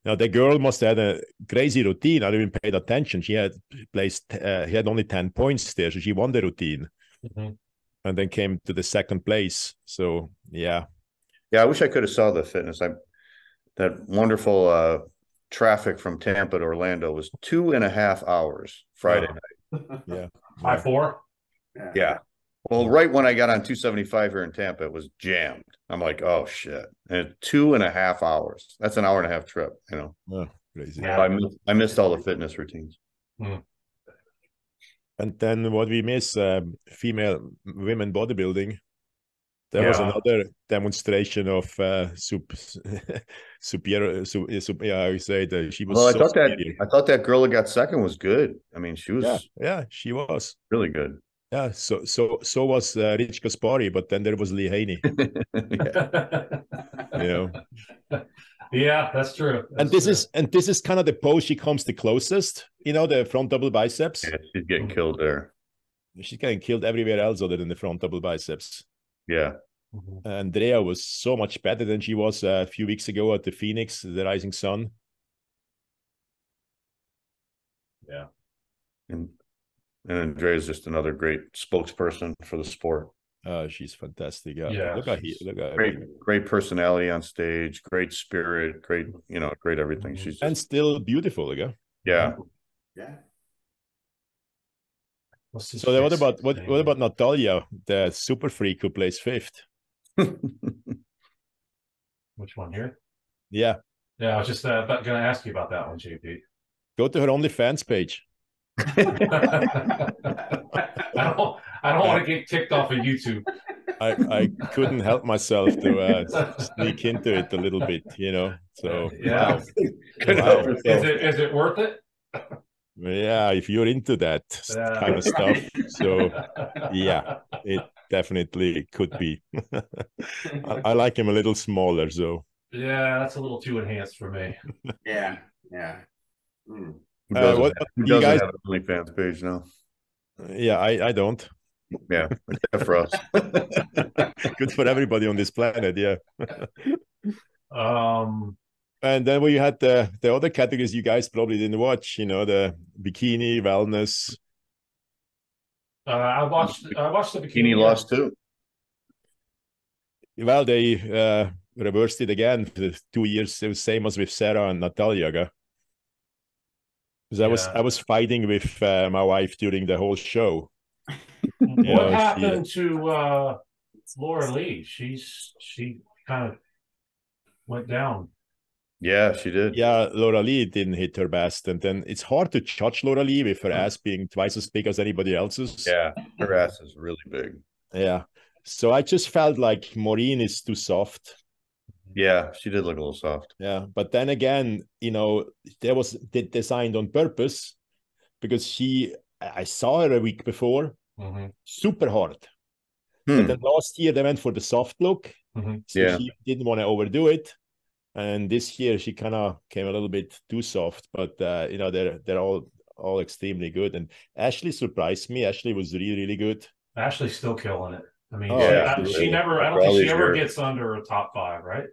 Now the girl must have had a crazy routine. I didn't even paid attention. She had had only 10 points there, so she won the routine, and then came to the second place. So yeah. I wish I could have saw the fitness. That wonderful traffic from Tampa to Orlando was 2.5 hours Friday night. Yeah. 5-4. Yeah. Well, right when I got on 275 here in Tampa, it was jammed. I'm like, oh shit. And 2.5 hours. That's an hour-and-a-half trip, Oh, crazy. Yeah. I missed all the fitness routines. And then what we miss, women bodybuilding. There was another demonstration of superior. Yeah, I would say that she was. Well, So I thought that girl that got second was good. I mean, she was. Yeah, she was really good. Yeah, so was Rich Gaspari, but then there was Lee Haney. Yeah, that's true. This is kind of the pose she comes the closest. The front double biceps. Yeah, she's getting killed there. She's getting killed everywhere else other than the front double biceps. Yeah. Andrea was so much better than she was a few weeks ago at the Phoenix, the Rising Sun. Yeah. And Andrea's just another great spokesperson for the sport. She's fantastic. Yeah. Look at great personality on stage, great spirit, great everything. She's and still beautiful, Yeah. Yeah. So what about Natalia, the super freak who plays fifth? Which one here? Yeah. Yeah, I was just going to ask you about that one, JP. Go to her OnlyFans page. I don't want to get kicked off of YouTube. I couldn't help myself to sneak into it a little bit, So yeah. Wow. Is it worth it? Yeah, if you're into that kind of stuff. So yeah, it definitely could be. I like him a little smaller, so yeah, that's a little too enhanced for me. Yeah. Who doesn't have an OnlyFans page now? Yeah, I don't. Yeah, for us. Good for everybody on this planet, yeah. And then we had the other categories you guys probably didn't watch, the bikini, wellness. I watched the bikini lost too. Well, they reversed it again for 2 years. It was same as with Sarah and Natalia. Because I was fighting with my wife during the whole show. What happened to Laura Lee? She kind of went down. Yeah, she did. Yeah, Laura Lee didn't hit her best. And then it's hard to judge Laura Lee with her ass being twice as big as anybody else's. Yeah, her ass is really big. Yeah. So I just felt like Maureen is too soft. Yeah, she did look a little soft. Yeah. But then again, there was designed on purpose because I saw her a week before, super hard. But then last year they went for the soft look. So she didn't want to overdo it. And this year she kind of came a little bit too soft, but they're all extremely good. And Ashley surprised me. Ashley was really, really good. Ashley's still killing it. I mean, she never. I don't think she ever gets under a top 5, right?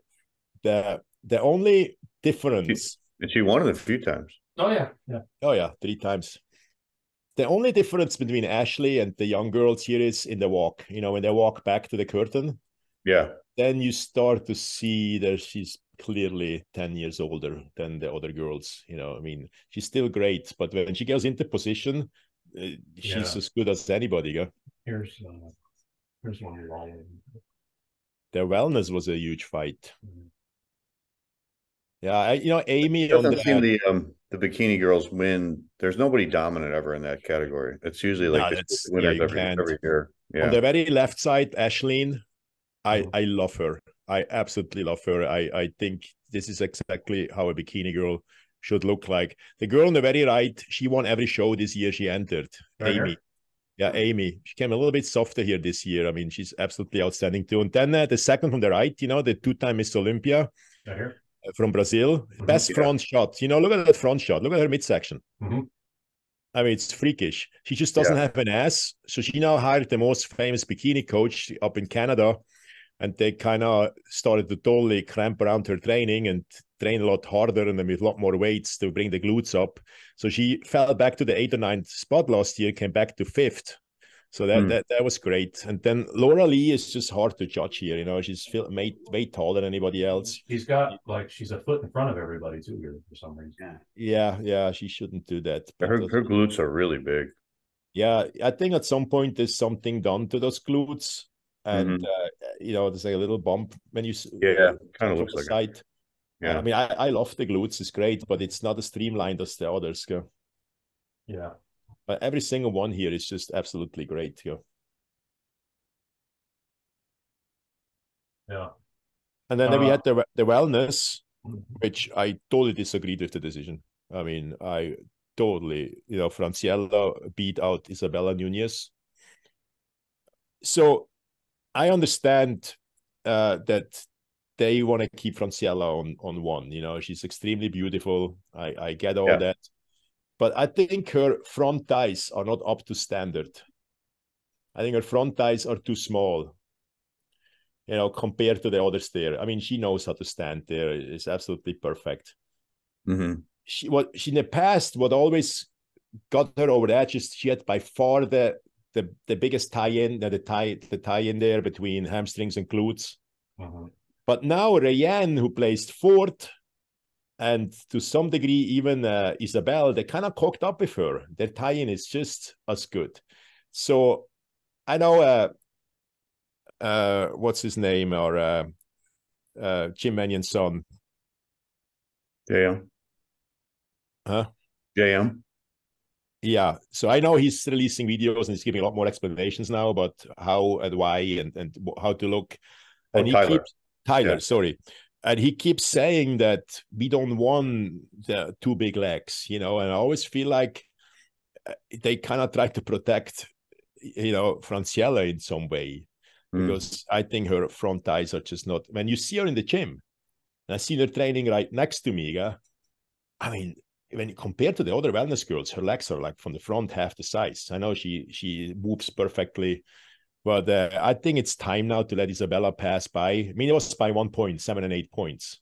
The only difference. She won it a few times. Oh yeah. Oh yeah, 3 times. The only difference between Ashley and the young girls here is in the walk. When they walk back to the curtain. Yeah. Then you start to see that she's clearly 10 years older than the other girls. I mean, she's still great, but when she goes into position, she's as good as anybody. Yeah? Here's one long. Their wellness was a huge fight. Yeah, Amy. Doesn't seem the bikini girls win. There's nobody dominant ever in that category. It's usually like winners every year. Yeah. On the very left side, Ashleen. I love her. I absolutely love her. I think this is exactly how a bikini girl should look like. The girl on the very right, she won every show this year she entered. Amy. Yeah, Amy. She came a little bit softer here this year. I mean, she's absolutely outstanding too. And then the second from the right, the 2-time Miss Olympia from Brazil. Best front shot. Look at that front shot. Look at her midsection. I mean, it's freakish. She just doesn't have an ass. So she now hired the most famous bikini coach up in Canada. And they kind of started to totally cramp around her training and train a lot harder and with a lot more weights to bring the glutes up. So she fell back to the 8th or 9th spot last year, came back to 5th. So that was great. And then Laura Lee is just hard to judge here. She's way taller than anybody else. She's got she's a foot in front of everybody too here for some reason. Yeah. She shouldn't do that. Her glutes are really big. Yeah, I think at some point there's something done to those glutes. And there's like a little bump when you kind of looks like side. Yeah, I mean, I love the glutes; it's great, but it's not as streamlined as the others. Yeah, but every single one here is just absolutely great. Yeah. And then we had the wellness, which I totally disagreed with the decision. I mean, I totally, Franciella beat out Isabella Nunez. So I understand that they want to keep Franciella on one. She's extremely beautiful. I get all that. But I think her front thighs are not up to standard. I think her front thighs are too small, compared to the others there. I mean, she knows how to stand there. It's absolutely perfect. Mm-hmm. She in the past, what always got her over the edge is she had by far the biggest tie-in, the tie-in there between hamstrings and glutes. Uh-huh. But now Rayanne, who placed fourth, and to some degree even Isabel, they kind of caught up with her. Their tie-in is just as good. So I know what's his name, or Jim Mannion's son. JM. Huh? JM. Yeah. So I know he's releasing videos and he's giving a lot more explanations now about how and why and how to look. And Tyler, sorry. And he keeps saying that we don't want the too big legs, and I always feel like they kind of try to protect, Franciella in some way, because I think her front thighs are just not. When you see her in the gym, and I see her training right next to me, I mean, when you compare to the other wellness girls, her legs are like from the front half the size. I know she moves perfectly. But I think it's time now to let Isabella pass by. I mean, it was by 1 point, 7 and 8 points.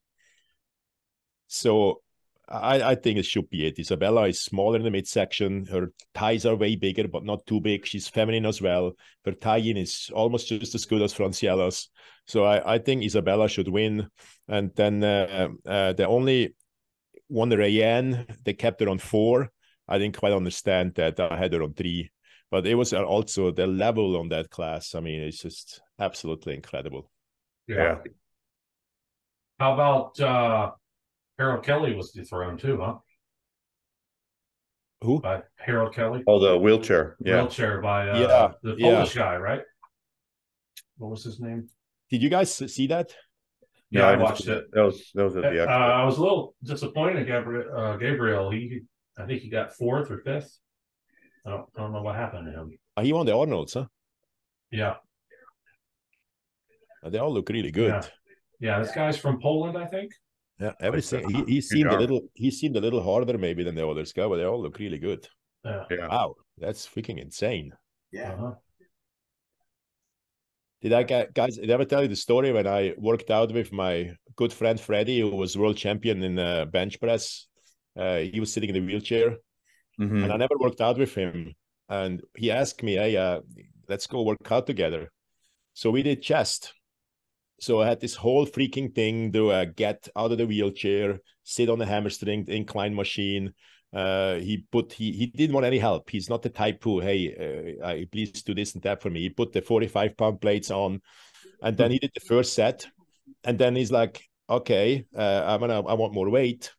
So I think it should be it. Isabella is smaller in the midsection. Her thighs are way bigger, but not too big. She's feminine as well. Her tie-in is almost just as good as Franciella's. So I think Isabella should win. And then the only one, Rayanne, they kept her on 4. I didn't quite understand that. I had her on 3. But it was also the level on that class. I mean, it's just absolutely incredible. Yeah. How about Harold Kelly was dethroned too, huh? Who? By Harold Kelly. Oh, the wheelchair. Yeah. Wheelchair by the Polish guy, right? What was his name? Did you guys see that? Yeah, I watched it. That was at the I was a little disappointed. Gabriel, I think he got 4th or 5th. I don't know what happened to him. He won the Arnolds, huh? Yeah. They all look really good. Yeah, this guy's from Poland, I think. Yeah, everything. He seemed a little harder maybe than the others, but they all look really good. Yeah. Wow, that's freaking insane. Yeah. Uh-huh. Did I ever tell you the story when I worked out with my good friend Freddie, who was world champion in bench press? He was sitting in a wheelchair. Mm-hmm. And I never worked out with him. And he asked me, hey, let's go work out together. So we did chest. So I had this whole freaking thing to get out of the wheelchair, sit on the hamstring, the incline machine. He didn't want any help. He's not the type who, hey, please do this and that for me. He put the 45-pound plates on. And then he did the first set. And then he's like, okay, I want more weight.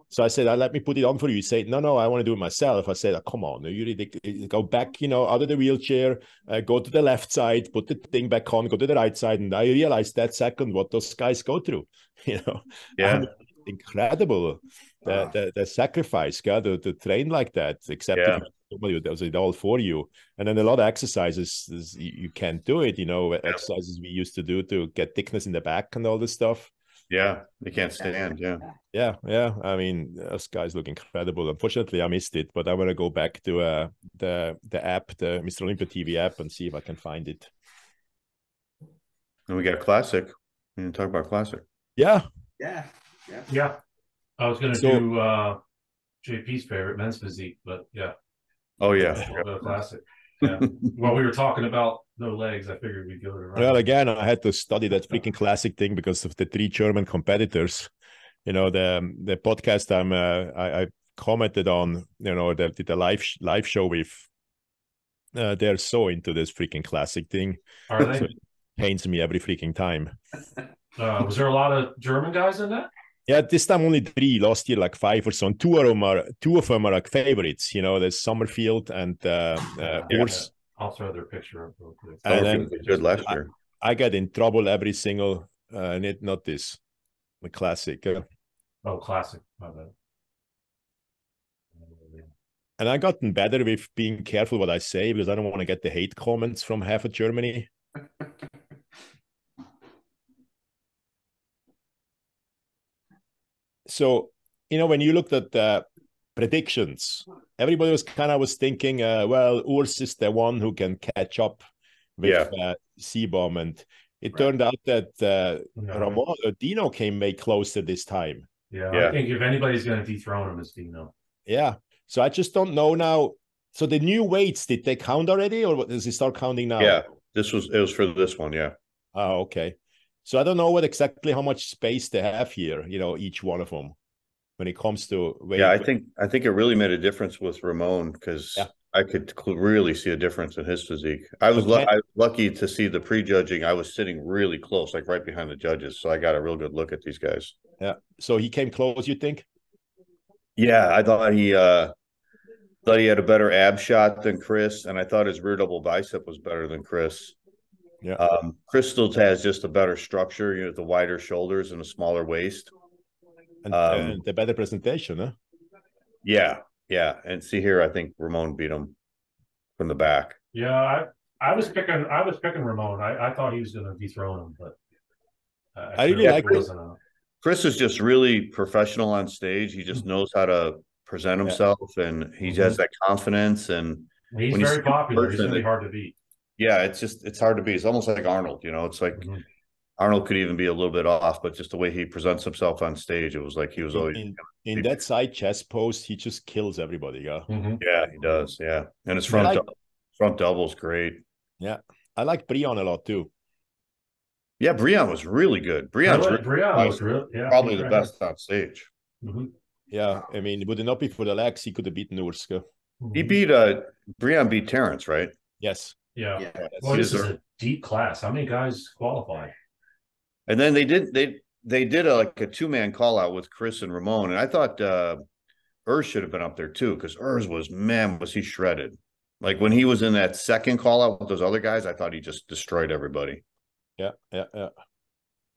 So I said, let me put it on for you. He said, no, I want to do it myself. I said, come on, you go back, out of the wheelchair, go to the left side, put the thing back on, go to the right side. And I realized that second what those guys go through, Yeah. I mean, incredible, the sacrifice, to train like that, except if somebody does it all for you. And then a lot of exercises, you can't do it, exercises we used to do to get thickness in the back and all this stuff. Yeah, they can't stand. Yeah. I mean, those guys look incredible. Unfortunately, I missed it, but I want to go back to the app, the Mr. Olympia TV app, and see if I can find it. And we got Classic. We can talk about Classic. Yeah. I was going to do JP's favorite men's physique, but yeah. Oh yeah, we'll go Classic. Yeah. Well, we were talking about no legs. I figured we'd go to. Well, again, I had to study that freaking Classic thing because of the 3 German competitors. The podcast I commented on. The live show with. They're so into this freaking Classic thing. Are they? So it pains me every freaking time. Was there a lot of German guys in that? Yeah, this time only 3. Last year, like 5 or so. And two of them are like favorites. There's Summerfield and Urs. I'll throw their picture up real quick. And then good last year. I get in trouble every single not this, the classic. Oh, classic. My bad. And I've gotten better with being careful what I say because I don't want to get the hate comments from half of Germany. So, when you looked at the predictions, everybody was thinking, well, Urs is the one who can catch up with C-Bomb. And it turned out that Dino came way closer this time. Yeah, I think if anybody's going to dethrone him, it's Dino. Yeah. So I just don't know now. So the new weights, did they count already, or does it start counting now? Yeah, it was for this one. Yeah. Oh, okay. So I don't know exactly how much space they have here, each one of them when it comes to weight. Yeah, I think it really made a difference with Ramon because I could really see a difference in his physique. I was lucky to see the prejudging. I was sitting really close, like right behind the judges, so I got a real good look at these guys. Yeah. So he came close, you think? Yeah, I thought he had a better ab shot than Chris, and I thought his rear double bicep was better than Chris. Yeah. Chris still has just a better structure, the wider shoulders and a smaller waist. And the better presentation, huh? Yeah. And see here, I think Ramon beat him from the back. Yeah, I was picking Ramon. I thought he was going to dethrone him, but I really like it. Chris is just really professional on stage. He just knows how to present himself, and he has that confidence. And he's very popular. He's really hard to beat. Yeah, it's hard to beat. It's almost like Arnold. It's like Arnold could even be a little bit off, but just the way he presents himself on stage, it was like he was always in that side chest pose. He just kills everybody. Yeah, yeah, he does. Yeah, and his front double's great. Yeah, I like Brian a lot too. Yeah, Brian was really good. Brian was probably the best on stage. Yeah, I mean, would it not be for the legs, he could have beaten Urska. He Brian beat Terrence, right? Yes. Yeah. Well, this is a deep class. How many guys qualified? And then they did a 2-man call out with Chris and Ramon, and I thought Urs should have been up there too because Urs was he shredded. Like when he was in that second call out with those other guys, I thought he just destroyed everybody. Yeah.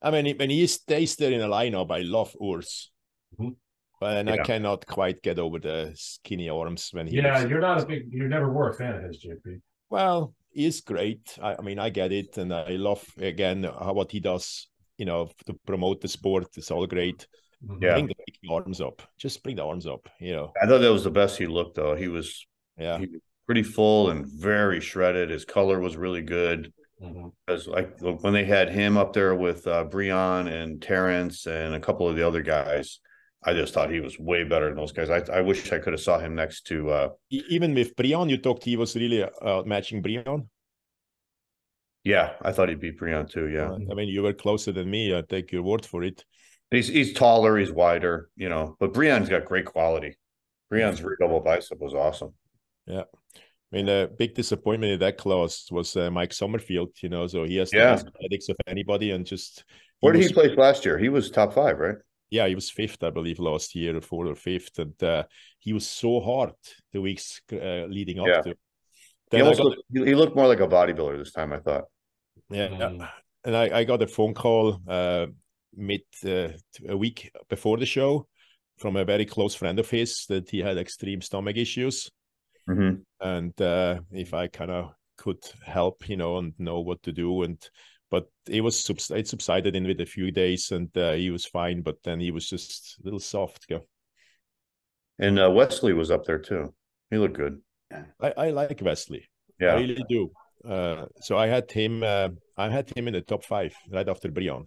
I mean, when he stays there in a lineup, I love Urs. And I cannot quite get over the skinny arms when he. Yeah, you never were a fan of his, JP. Well, he's great. I mean, I get it, and I love again what he does. To promote the sport, it's all great. Yeah, bring the arms up. Just bring the arms up. I thought that was the best he looked, though. He was pretty full and very shredded. His color was really good. Because like when they had him up there with Brian and Terrence and a couple of the other guys, I just thought he was way better than those guys. I wish I could have saw him next to even with Brian. You thought he was really matching Brian? Yeah, I thought he beat Brian too. Yeah, I mean, you were closer than me. I take your word for it. He's taller, he's wider, but Brian's got great quality. Brian's rear double bicep was awesome. Yeah. I mean, the big disappointment in that class was Mike Sommerfield, so he has the best athletics of anybody. And just where did he place last year? He was top 5, right? Yeah, he was 5th, I believe, last year, or 4th or 5th. And he was so hard the weeks leading up to. He looked more like a bodybuilder this time, I thought. Yeah. And I got a phone call a week before the show from a very close friend of his that he had extreme stomach issues. And if I kind of could help, and know what to do. But it subsided in with a few days, and he was fine. But then he was just a little soft. And Wesley was up there too. He looked good. I like Wesley. Yeah, I really do. So I had him in the top 5 right after Brian.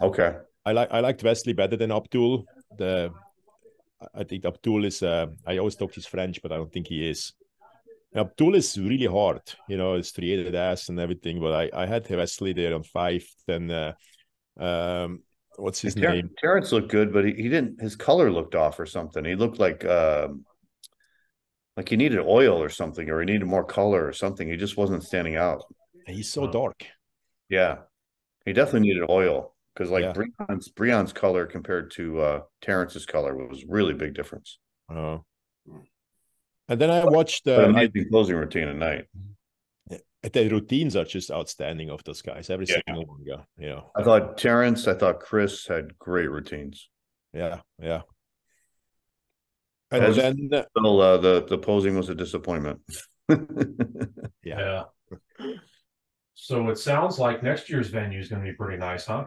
Okay. I liked Wesley better than Abdul. I think Abdul is. I always thought he's French, but I don't think he is. Abdul is really hard, striated ass and everything. But I had Wesley there on 5. Then what's his name? Terrence looked good, but he didn't. His color looked off or something. He looked like he needed oil or something, or he needed more color or something. He just wasn't standing out. He's so dark. Yeah, he definitely needed oil because Brian's color compared to Terrence's color was really big difference. And then I watched amazing closing routine at night. the routines are just outstanding of those guys. Every Yeah. single one, yeah. You know. I thought Chris had great routines. Yeah. As And then still, the posing was a disappointment. yeah. So it sounds like next year's venue is going to be pretty nice, huh?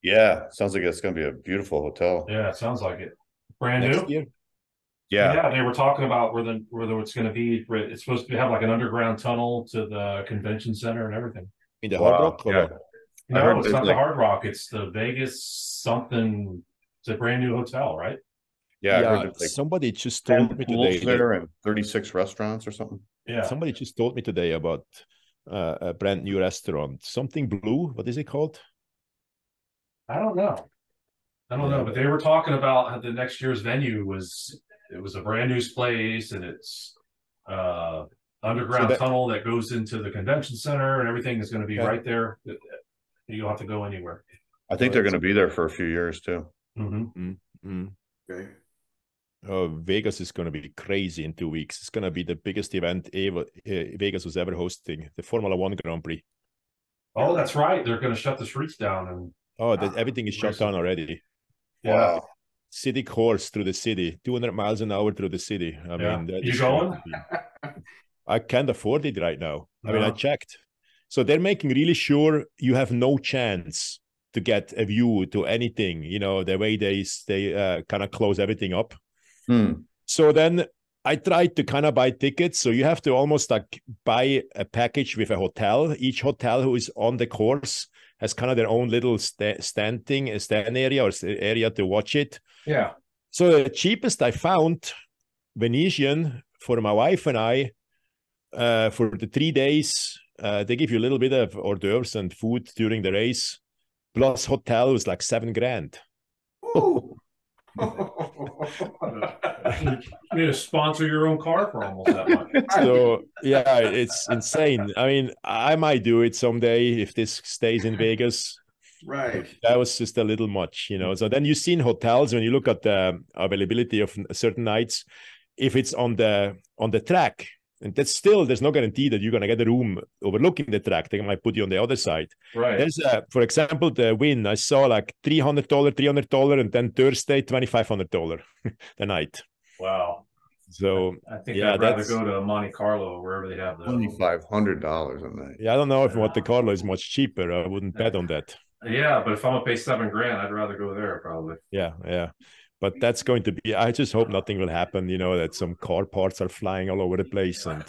Yeah, sounds like it's going to be a beautiful hotel. Yeah, it sounds like it. Brand Next new. year. Yeah. They were talking about where it's going to be. It's supposed to have like an underground tunnel to the convention center and everything. In the Wow, Hard Rock or yeah. what? I heard No, it's there's not the like- Hard Rock. It's the Vegas something. It's a brand new hotel, right? Yeah, I heard there's like somebody just 10 told me pools today. there and 36 restaurants or something. Yeah. Somebody just told me today about a brand new restaurant. Something Blue. What is it called? I don't know. But they were talking about how the next year's venue was a brand new place, and it's underground tunnel that goes into the convention center, and everything is going to be right there. You don't have to go anywhere. I think they're going to be there for a few years too. Okay. Vegas is going to be crazy in 2 weeks. It's going to be the biggest event Vegas was ever hosting, the Formula One Grand Prix. Oh, that's right. They're going to shut the streets down everything is shut down already. Yeah. City course through the city, 200 miles an hour through the city. I mean, you going? I can't afford it right now. I mean, I checked. So they're making really sure you have no chance to get a view to anything, you know, the way they kind of close everything up. So then I tried to kind of buy tickets. So you have to almost like buy a package with a hotel. Each hotel who is on the course has kind of their own little stand area or area to watch it. Yeah. So the cheapest I found, Venetian, for my wife and I, for the 3 days, they give you a little bit of hors d'oeuvres and food during the race, plus hotel was like $7,000. You need to sponsor your own car for almost that much. So yeah, it's insane. I mean, I might do it someday if this stays in Vegas. Right. That was just a little much, you know. So then you've seen hotels when you look at the availability of certain nights, if it's on the track, and that's still, there's no guarantee that you're going to get a room overlooking the track. They might put you on the other side. Right. There's, for example, the Wynn, I saw like $300, and then Thursday, $2,500 the night. Wow. So I think I'd rather go to Monte Carlo, wherever they have the $2,500 a night. Yeah, I don't know if Monte Carlo is much cheaper. I wouldn't bet on that. Yeah, but if I'm gonna pay $7,000, I'd rather go there probably. Yeah. But that's going to be, I just hope nothing will happen, you know, that some car parts are flying all over the place. And,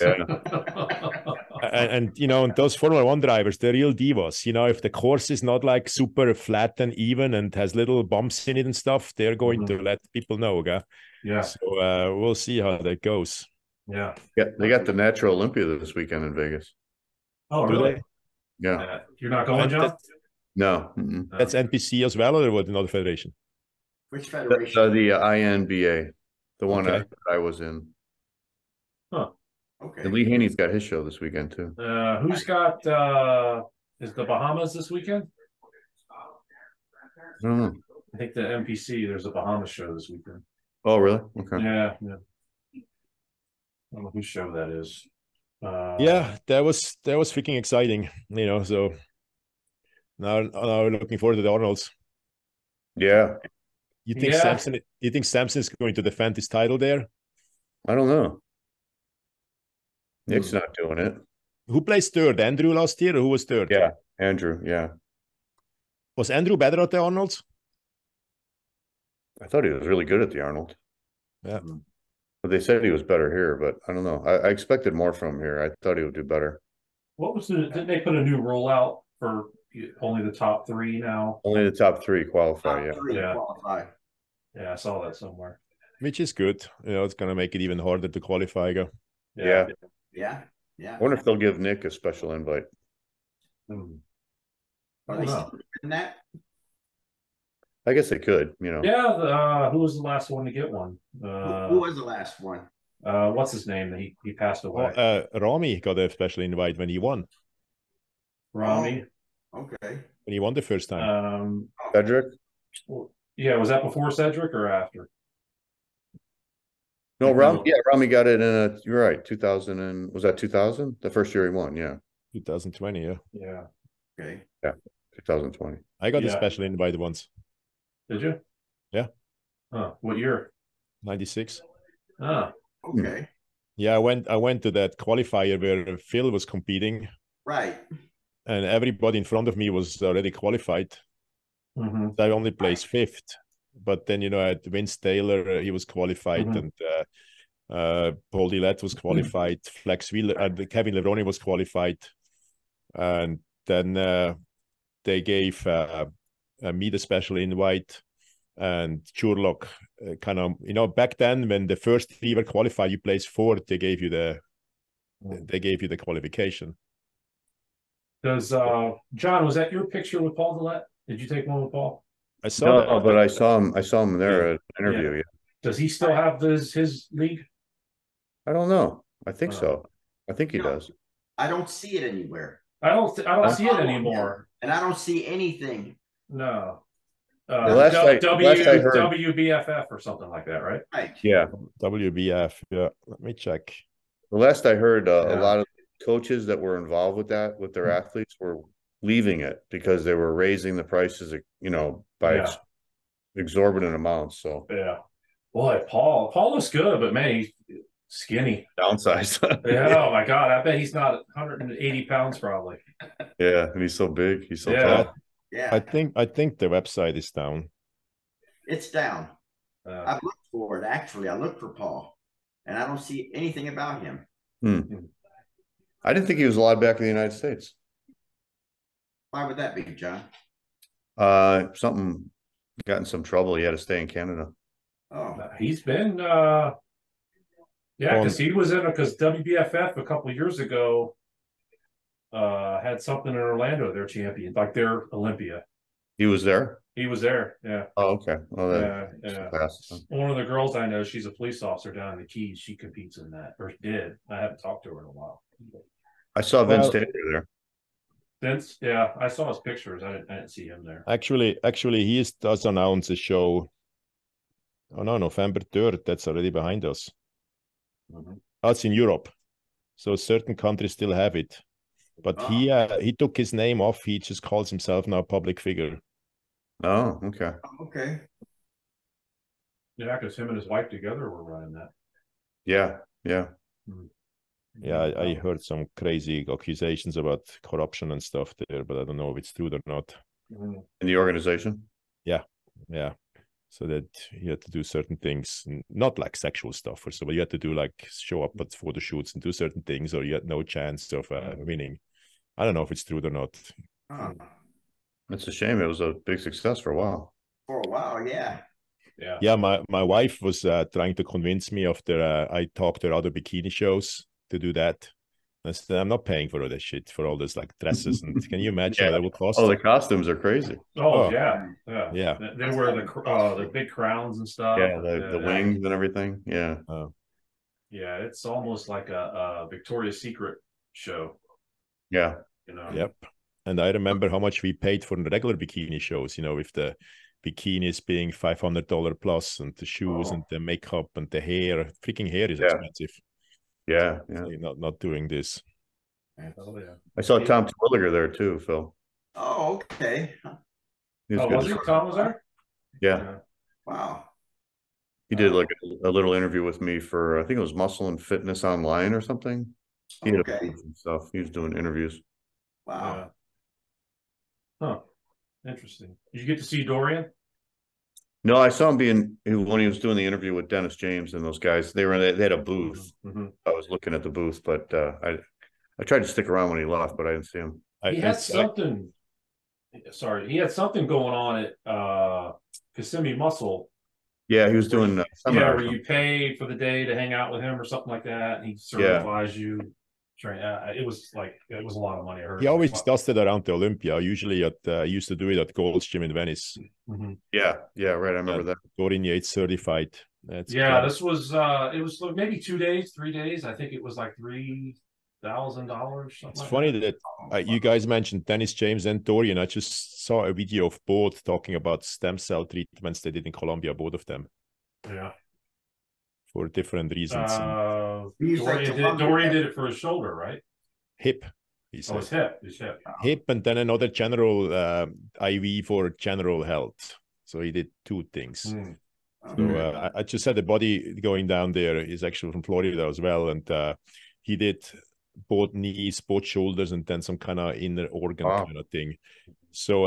and you know, those Formula One drivers, they're real divas. You know, if the course is not like super flat and even and has little bumps in it and stuff, they're going to let people know. Okay? Yeah. So we'll see how that goes. Yeah. They got the Natural Olympia this weekend in Vegas. Oh, really? Yeah. You're not going, John? No. That's NPC as well, or what? Another federation? Which federation? The INBA, the one that I was in. Huh. Okay. And Lee Haney's got his show this weekend too. Who's got is the Bahamas this weekend? I don't know. I think the NPC, there's a Bahamas show this weekend. Oh, really? Okay. Yeah. I don't know whose show that is. Yeah, that was freaking exciting, you know. So now we're looking forward to the Arnolds. Yeah. You think Samson's going to defend his title there? I don't know. Nick's not doing it. Who placed third? Andrew last year, or who was third? Yeah, Andrew. Yeah. Was Andrew better at the Arnolds? I thought he was really good at the Arnold. Yeah. But they said he was better here, but I don't know. I expected more from him here. I thought he would do better. Didn't they put a new rollout for only the top three now? Only the top three qualify, Qualify. Yeah, I saw that somewhere. Which is good. You know, it's going to make it even harder to qualify. Yeah. I wonder if they'll give Nick a special invite. Are they still doing that? I guess they could, you know. Yeah, who was the last one to get one? Who was the last one? What's his name? He passed away. Rami got a special invite when he won. Rami. Okay. When he won the first time. Cedric? Yeah, was that before Cedric or after? No, Rami got it in you're right, 2000 and was that 2000? The first year he won, yeah. 2020, yeah. Yeah. Okay. 2020. I got a Yeah. special invite once. Did you? Yeah. Huh. What year? 96. Ah. Okay. Yeah, I went to that qualifier where Phil was competing, Right. and everybody in front of me was already qualified. Mm-hmm. I only placed fifth, but then I had Vince Taylor, he was qualified, Mhm. and Paul Dillette was qualified, Flex Wheeler, and Kevin Levrone was qualified, and then they gave me the special invite, and Churlock kind of back then when the first three were qualified, you placed fourth, they gave you the qualification. Does John, was that your picture with Paul Dillette? Did you take one with Paul? I saw that. But I saw him there at an interview. Yeah. Does he still have his league? I don't know. I think Oh. so. I think he does. I don't see it anywhere. I don't see it anymore. And I don't see anything. No. The last I heard, WBFF or something like that, right? Right. yeah. WBF. Yeah, let me check. The last I heard, a Yeah. lot of coaches that were involved with that, with their athletes, were leaving it because they were raising the prices, by Yeah. exorbitant amounts. So Yeah. Boy, Paul looks good, but man, he's skinny. downsized. Yeah, oh my God. I bet he's not 180 pounds probably. Yeah, and he's so big. He's so Yeah. tall. Yeah. I think the website is down. It's down. I've looked for it, actually. I looked for Paul, and I don't see anything about him. I didn't think he was allowed back in the United States. Why would that be, John? Something got in some trouble. He had to stay in Canada. Oh, He's been because he was because WBFF a couple of years ago had something in Orlando, their champion, like their Olympia. He was there? He was there, yeah. Oh, okay. Well, Yeah. fast. One of the girls I know, she's a police officer down in the Keys. She competes in that, or did. I haven't talked to her in a while. I saw Vince Taylor there. Vince, yeah, I saw his pictures. I didn't see him there. Actually, he does announce a show. Oh no, November 3rd. That's already behind us. That's in Europe, so certain countries still have it. But he took his name off. He just calls himself now a public figure. Oh, okay. Okay. Yeah, because him and his wife together were running that. Yeah. Yeah, I heard some crazy accusations about corruption and stuff there, but I don't know if it's true or not. In the organization? Yeah. So that you had to do certain things, not like sexual stuff or so, but you had to do like show up at photo shoots and do certain things, or you had no chance of winning. I don't know if it's true or not. It's a shame. It was a big success for a while. For a while, yeah. Yeah, my wife was trying to convince me after I talked to her other bikini shows to do that. I said, I'm not paying for all that shit, for all those like dresses. And can you imagine what that would cost? Oh, the costumes are crazy. Oh, yeah. They wear the big crowns and stuff. Yeah, the wings and everything. Yeah. Yeah, it's almost like a Victoria's Secret show. Yeah. Yep. And I remember how much we paid for the regular bikini shows, with the bikinis being $500 plus, and the shoes and the makeup and the hair. Freaking hair is expensive. Yeah. So not doing this. I saw Tom Terwilliger there too, Phil. Oh, okay. Was he? Tom was there? Yeah. Wow. He did like a little interview with me for, I think it was Muscle and Fitness Online or something. He had some stuff. He was doing interviews. Wow. Huh. Interesting. Did you get to see Dorian? No, I saw him when he was doing the interview with Dennis James and those guys. They had a booth. I was looking at the booth, but I tried to stick around when he left, but I didn't see him. He had something going on at Kissimmee Muscle. Yeah, he was doing where you pay for the day to hang out with him or something like that, and he certifies you. It was a lot of money. I heard. He always does it around the Olympia. Usually used to do it at Gold's Gym in Venice. Yeah, right. I remember that. Dorian Yates certified. This was it was maybe 2 days, 3 days. I think it was like $3,000. It's funny that you guys mentioned Dennis James and Dorian. I just saw a video of both talking about stem cell treatments they did in Colombia, both of them. Yeah. For different reasons. Dorian did it for his shoulder, right? Hip. He Oh, said. his hip. His hip. Hip, and then another general IV for general health. So he did 2 things. Mm. So I just had the body going down there. He's actually from Florida as well, and he did both knees, both shoulders, and then some kind of inner organ kind of thing. So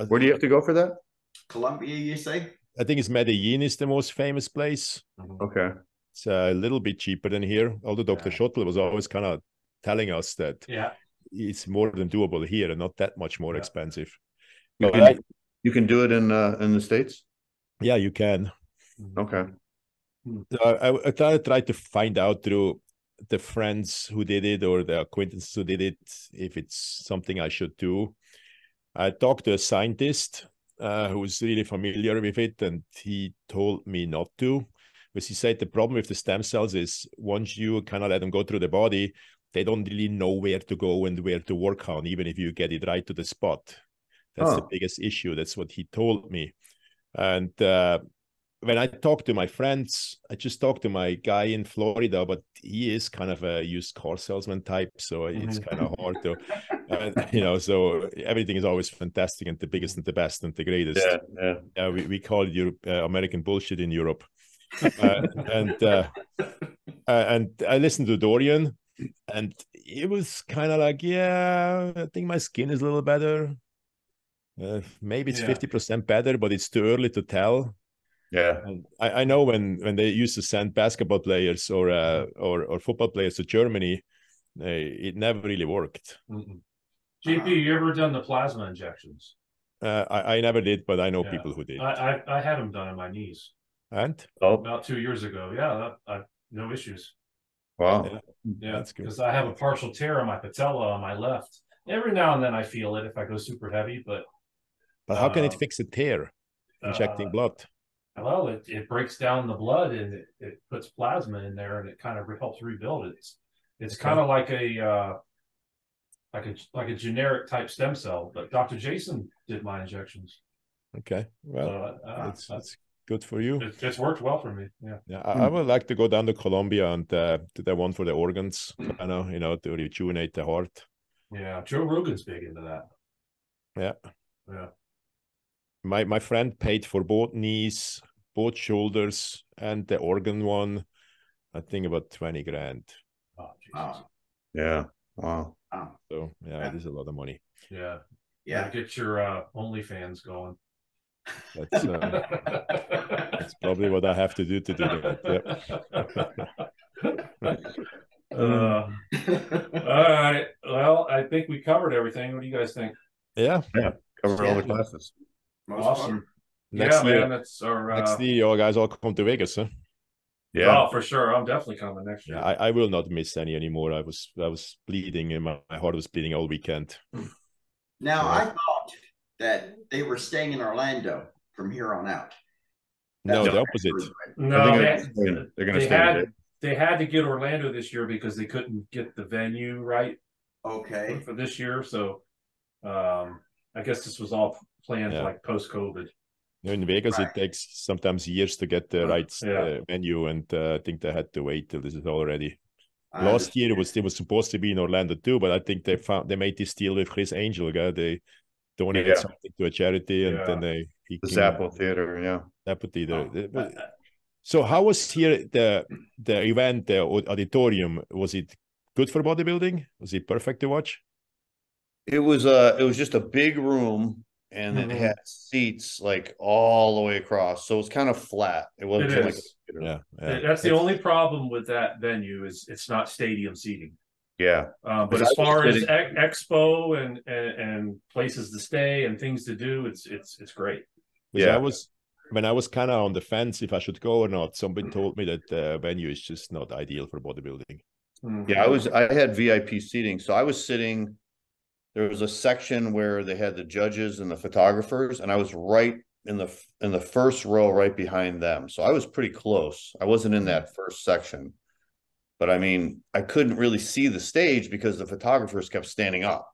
where do you have to go for that? Colombia, you say? I think it's Medellin is the most famous place. Okay. It's a little bit cheaper than here. Although Dr. Schottel was always kind of telling us that it's more than doable here and not that much more expensive. You can do it in the States? Yeah, you can. Okay. So I tried to find out through the friends who did it or the acquaintances who did it if it's something I should do. I talked to a scientist who's really familiar with it, and he told me not to, because he said the problem with the stem cells is once you kind of let them go through the body, they don't really know where to go and where to work on, even if you get it right to the spot. That's the biggest issue. That's what he told me. And when I talk to my friends, I just talked to my guy in Florida, but he is kind of a used car salesman type, so it's kind of hard to, so everything is always fantastic and the biggest and the best and the greatest. We call it American bullshit in Europe. And I listened to Dorian, and it was kind of like, yeah, I think my skin is a little better. Maybe it's 50% better, but it's too early to tell. Yeah, and I know when they used to send basketball players or football players to Germany, it never really worked. JP, you ever done the plasma injections? I never did, but I know people who did. I had them done in my knees. And about 2 years ago. Yeah, no issues. Wow. Yeah, that's good. because I have a partial tear on my patella on my left. Every now and then I feel it if I go super heavy, but how can it fix a tear? Injecting blood. Well, it breaks down the blood and it puts plasma in there and it kind of helps rebuild it. It's kind of like a generic type stem cell, but Dr. Jason did my injections. Okay, well, it's good for you. It's worked well for me. Yeah. I would like to go down to Colombia and do that one for the organs, to rejuvenate the heart. Yeah, Joe Rogan's big into that. Yeah. My friend paid for both knees, both shoulders, and the organ one. I think about 20 grand. Oh, Jesus. Yeah. Wow. So it is a lot of money. Yeah. Get your OnlyFans going. That's probably what I have to do that. All right. Well, I think we covered everything. What do you guys think? Yeah. Covered all the classes. Awesome. Next year, man, that's our next year, you guys all come to Vegas, huh? Yeah. Oh, for sure. I'm definitely coming next year. Yeah, I will not miss any anymore. I was bleeding, and my heart was bleeding all weekend. Now, I thought that they were staying in Orlando from here on out. No, the opposite. No, they're going to stay. They had to get Orlando this year because they couldn't get the venue right. Okay. For this year, so I guess this was all planned like post-COVID. In Vegas, it takes sometimes years to get the right venue, and I think they had to wait till this is all ready. Last year it was supposed to be in Orlando too, but I think they made this deal with Chris Angel. They donated something to a charity, and then the Zappo Theater, Zappo Theater. So how was here the event, the auditorium? Was it good for bodybuilding? Was it perfect to watch? It was just a big room, and it had seats like all the way across, so it's kind of flat. It wasn't That's the only problem with that venue is it's not stadium seating. But as far as expo and places to stay and things to do, it's great. When I was kind of on the fence if I should go or not, somebody told me that the venue is just not ideal for bodybuilding. I had VIP seating, so I was sitting. There was a section where they had the judges and the photographers, and I was right in the first row, right behind them. So I was pretty close. I wasn't in that first section, but I mean, I couldn't really see the stage because the photographers kept standing up.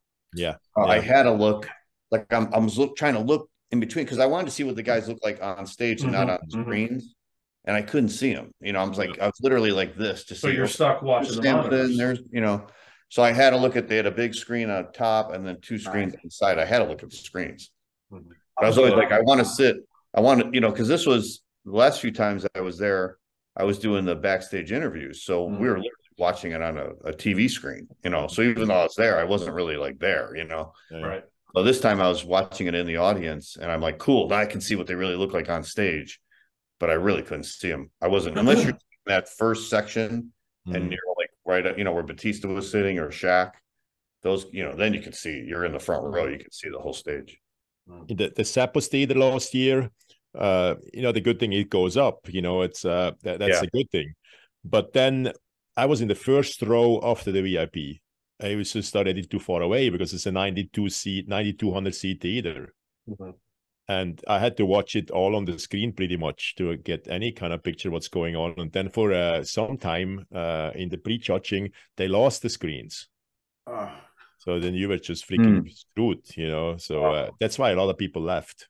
I had to look like I'm trying to look in between because I wanted to see what the guys look like on stage and not on screens, and I couldn't see them. I was literally like this to see. So you're stuck watching the monitors. There's So I had to look at, they had a big screen on top and then two screens inside. I had to look at the screens. But I was always like, I want to sit, I want to, you know, because this was the last few times I was there, I was doing the backstage interviews. So we were literally watching it on a TV screen, you know. So even though I was there, I wasn't really like there, you know. Right. So this time I was watching it in the audience and I'm like, cool, now I can see what they really look like on stage. But I really couldn't see them. I wasn't, unless you're in that first section and you're like right, you know, where Batista was sitting or Shaq, those, you know, then you can see, you're in the front row, you can see the whole stage. In the Zappos Theater last year, you know, the good thing, it goes up, you know, it's that's a good thing. But then I was in the first row after the VIP. I was just already too far away because it's a 9,200 seat theater. And I had to watch it all on the screen pretty much to get any kind of picture what's going on. And then for some time in the pre-judging, they lost the screens. So then you were just freaking screwed, you know. So that's why a lot of people left.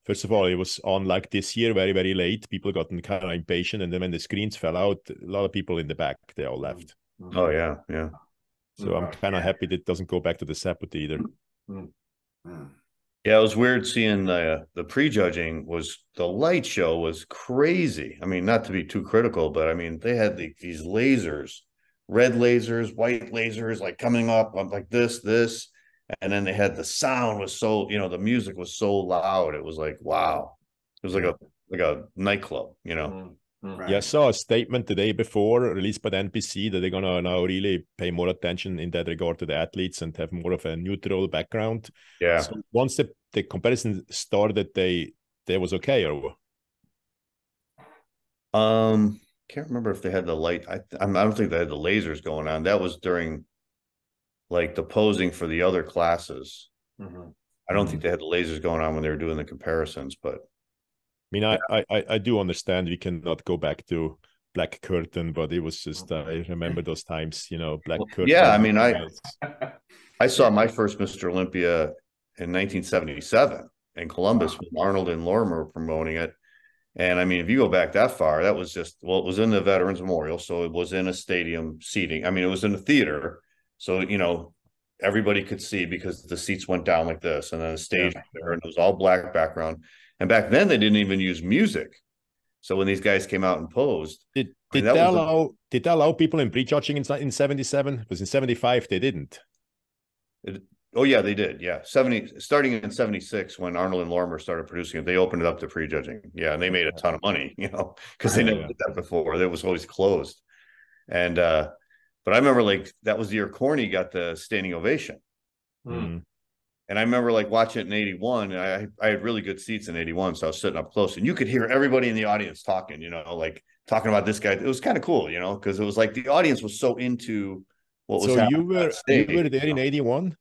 First of all, it was on like this year, very, very late. People got kind of impatient. And then when the screens fell out, a lot of people in the back, they all left. Oh, yeah, yeah. So I'm kind of happy that it doesn't go back to the Zappos either. Yeah, it was weird seeing the prejudging. Was the light show was crazy. I mean, not to be too critical, but I mean, they had these lasers, red lasers, white lasers, like coming up like this, and then they had the sound was so, you know, the music was so loud. It was like, wow, it was like a nightclub, you know. Yeah, I saw a statement the day before released by the NBC that they're gonna now really pay more attention in that regard to the athletes and have more of a neutral background. Yeah. So once the comparison started, they was okay, or can't remember if they had the light. I don't think they had the lasers going on. That was during like the posing for the other classes. I don't think they had the lasers going on when they were doing the comparisons, but I mean, I do understand we cannot go back to Black Curtain, but it was just I remember those times, you know, Black Curtain. Yeah, I mean, I saw my first Mr. Olympia in 1977 in Columbus when Arnold and Lorimer were promoting it. And I mean, if you go back that far, that was just, well, it was in the Veterans Memorial, so it was in a stadium seating. I mean, it was in a theater, so you know everybody could see because the seats went down like this, and then the stage there, and it was all black background. And back then, they didn't even use music. So when these guys came out and posed, did they allow people in prejudging in 77? Because in 75 they didn't. Oh yeah, they did. Yeah, starting in 76 when Arnold and Lorimer started producing it, they opened it up to prejudging. Yeah, and they made a ton of money, you know, because they never did that before. It was always closed. And but I remember like that was the year Corny got the standing ovation. And I remember like watching it in 81. And I had really good seats in 81, so I was sitting up close, and you could hear everybody in the audience talking, you know, like talking about this guy. It was kind of cool, you know, because it was like the audience was so into what was happening. So you were there in 81?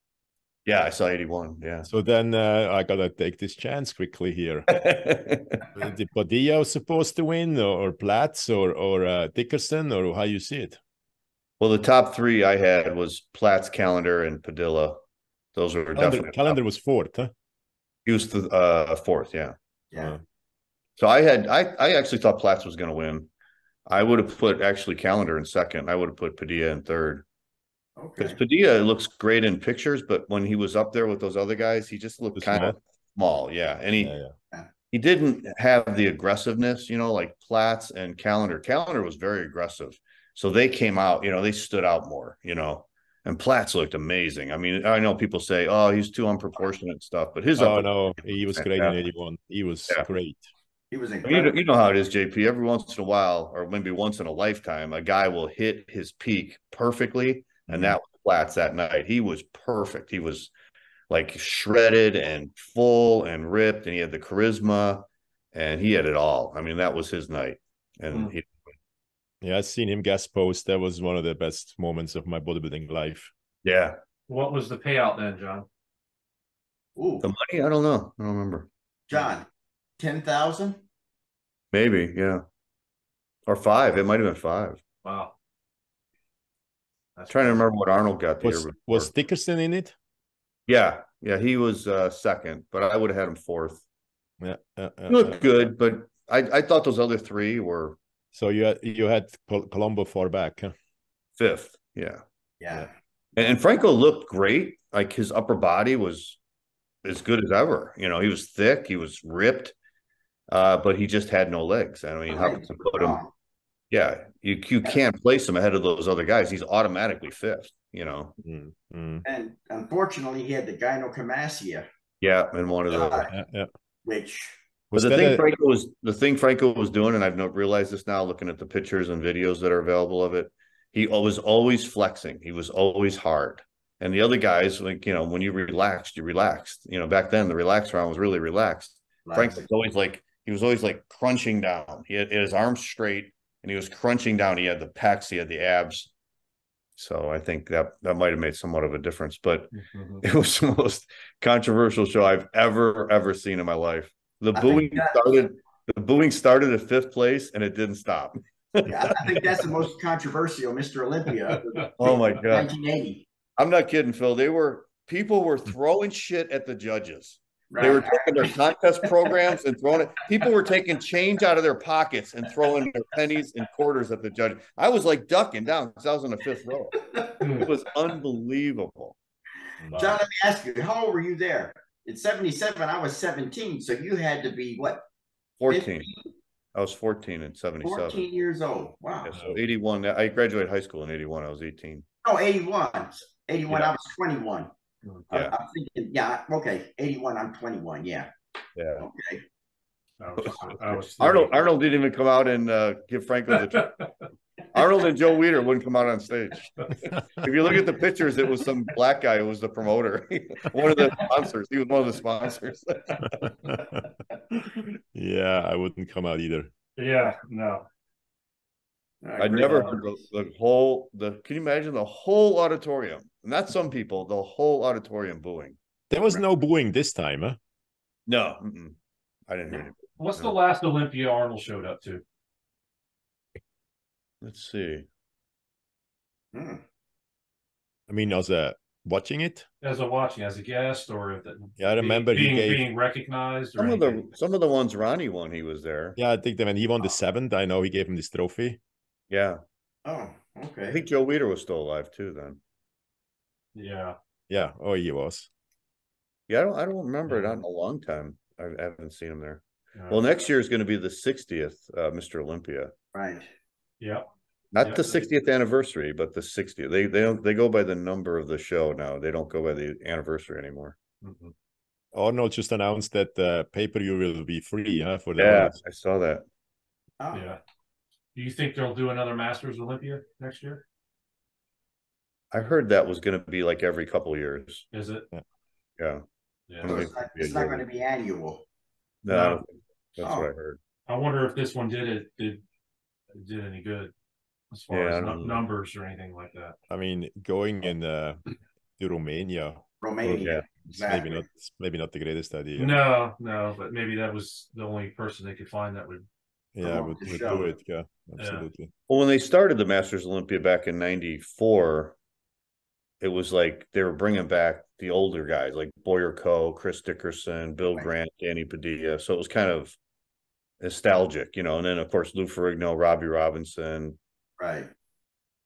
Yeah, I saw 81. Yeah. So then I gotta take this chance quickly here. Did Padilla supposed to win, or Platts, or Dickerson, or how you see it? Well, the top three I had was Platts, Callender, and Padilla. Those were definitely. Callender was fourth, huh? He was the fourth, yeah. Yeah. So I actually thought Platts was going to win. I would have put actually Callender in second. I would have put Padilla in third. Because Padilla looks great in pictures, but when he was up there with those other guys, he just looked kind of small. Yeah. And he didn't have the aggressiveness, you know, like Platts and Callender. Callender was very aggressive. So they came out, you know, they stood out more, you know. And Platts looked amazing. I mean, I know people say, "Oh, he's too unproportionate and stuff," but his no, he was great in 81. He was great. He was incredible. You know how it is, JP. Every once in a while, or maybe once in a lifetime, a guy will hit his peak perfectly, and that was Platts that night. He was perfect. He was like shredded and full and ripped, and he had the charisma, and he had it all. I mean, that was his night, and yeah, I've seen him guest post. That was one of the best moments of my bodybuilding life. Yeah. What was the payout then, John? Ooh. The money? I don't know. I don't remember. John, 10,000? Maybe, yeah. Or 5. It might have been 5. Wow. I'm trying to remember what Arnold got the year before. Was Dickerson in it? Yeah. Yeah, he was second, but I would have had him fourth. Yeah. He looked good, but I thought those other three were. So you had Colombo far back, huh? Fifth, yeah. And Franco looked great. Like his upper body was as good as ever. You know, he was thick, he was ripped, but he just had no legs. I mean, how can you put him? Yeah, you can't place him ahead of those other guys. He's automatically fifth, you know. And unfortunately, he had the gynecomastia. Yeah, and one of the which. But the thing Franco was doing, and I've not realized this now, looking at the pictures and videos that are available of it. He was always flexing. He was always hard. And the other guys, like, you know, when you relaxed, you relaxed. You know, back then the relax round was really relaxed. Frank was always like crunching down. He had his arms straight and he was crunching down. He had the pecs, he had the abs. So I think that might have made somewhat of a difference. But it was the most controversial show I've ever seen in my life. The booing started at fifth place and it didn't stop. Yeah, I think that's the most controversial Mr. Olympia. Oh my God. 1980. I'm not kidding, Phil. People were throwing shit at the judges. Right. They were taking their contest programs and throwing it. People were taking change out of their pockets and throwing their pennies and quarters at the judge. I was like ducking down because I was in the fifth row. It was unbelievable. Wow. John, let me ask you, how old were you there? In 77, I was 17, so you had to be what? 14. 15? I was 14 in 77. 14 years old. Wow. Yeah, so 81. I graduated high school in 81. I was 18. Oh, 81. 81, yeah. I was 21. Yeah. I'm thinking, yeah, okay. 81, I'm 21. Yeah. Yeah. Okay. Arnold didn't even come out and give Franco the Arnold and Joe Weider wouldn't come out on stage. If you look at the pictures, it was some black guy who was the promoter. One of the sponsors. He was one of the sponsors. Yeah, I wouldn't come out either. Yeah, no. I never heard can you imagine the whole auditorium? Not some people, the whole auditorium booing. There was no booing this time, huh? No. I didn't hear it. What's the last Olympia Arnold showed up to? Let's see. I mean, as a watching it? As a guest, or I remember being recognized. Some of the ones Ronnie won, he was there. Yeah, I think that when he won the 7th, I know he gave him this trophy. Yeah. Oh, okay. I think Joe Weider was still alive too then. Yeah. Yeah. Oh, he was. Yeah, I don't remember it in a long time. I haven't seen him there. Well, next year is going to be the 60th Mr. Olympia. Right. Yeah. Not the 60th anniversary, but the 60th. They go by the number of the show now. They don't go by the anniversary anymore. Arnold just announced that the pay-per-view will be free, huh? For the audience. I saw that. Oh. Yeah. Do you think they'll do another Masters Olympia next year? I heard that was going to be like every couple of years. Is it? Yeah. So it's not going to be annual. No. That's what I heard. I wonder if this one did any good as far as numbers or anything like that. I mean, going in to Romania. Yeah. Exactly. Maybe not the greatest idea. No, but maybe that was the only person they could find that would. Yeah, would do it. Yeah, absolutely. Yeah. Well, when they started the Masters Olympia back in '94, it was like they were bringing back the older guys like Boyer Coe, Chris Dickerson, Bill Grant, Danny Padilla. So it was kind of nostalgic, you know. And then of course Lou Ferrigno, Robbie Robinson, right.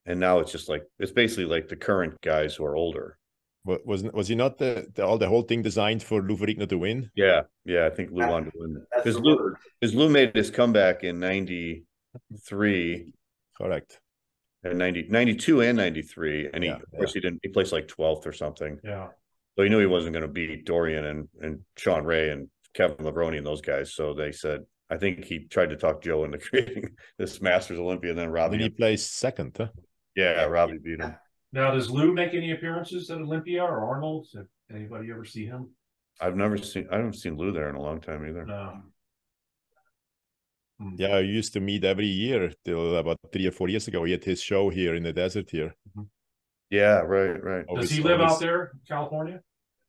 And now it's just like it's basically like the current guys who are older. Was he not the whole thing designed for Lou Ferrigno to win? Yeah, I think Lou wanted to win because Lou made his comeback in '93, correct, and 92 and '93, and of course he placed like 12th or something. Yeah, so he knew he wasn't going to beat Dorian and Sean Ray and Kevin Levrone and those guys. So they said, I think he tried to talk Joe into creating this Masters Olympia, and then Robbie. And he placed 2nd, huh? Yeah, Robbie beat him. Now, does Lou make any appearances at Olympia or Arnold? Did anybody ever see him? I haven't seen Lou there in a long time either. No. Yeah, I used to meet every year till about 3 or 4 years ago. He had his show here in the desert here. Yeah, right. Does he live out there in California?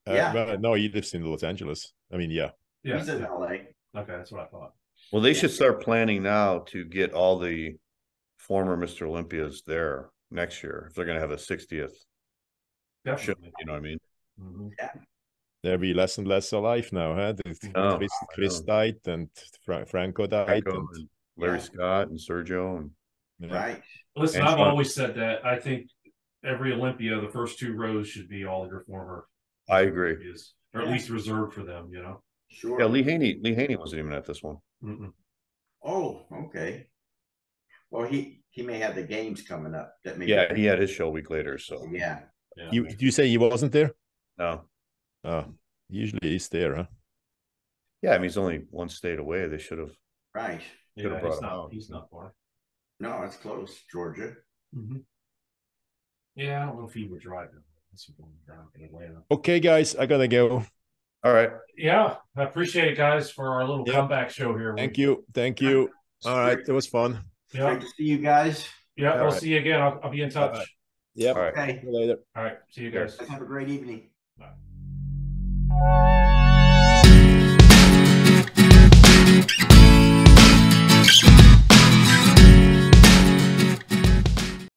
Well, no, he lives in Los Angeles. I mean, yeah. He's in LA. Okay, that's what I thought. Well, they should start planning now to get all the former Mr. Olympias there next year if they're going to have a 60th. Definitely. Show, you know what I mean? Yeah. There'll be less and less alive now, huh? Chris died and Franco died. And Larry Scott and Sergio. Right. Listen, I've always said that. I think every Olympia, the first 2 rows should be all your former. I agree. Olympias, or at least reserved for them. You know. Sure. Yeah, Lee Haney wasn't even at this one. Mm-mm. Oh, okay. Well, he may have the games coming up. That may. Yeah, he had his show a week later. So Yeah. You say he wasn't there? no. Usually he's there, huh? Yeah, I mean he's only 1 state away. They should have. Right. Yeah, brought him out. he's not far. No, it's close, Georgia. Mm-hmm. Yeah, I don't know if he would drive them. In Atlanta. Okay, guys, I gotta go. All right. Yeah, I appreciate it, guys, for our little comeback show here. Thank you. All right, that was fun. Yeah, Great to see you guys. yeah, All we'll right. see you again. I'll be in touch. Yeah. All right. Okay. See you later. All right, see you guys. Have a great evening. Bye.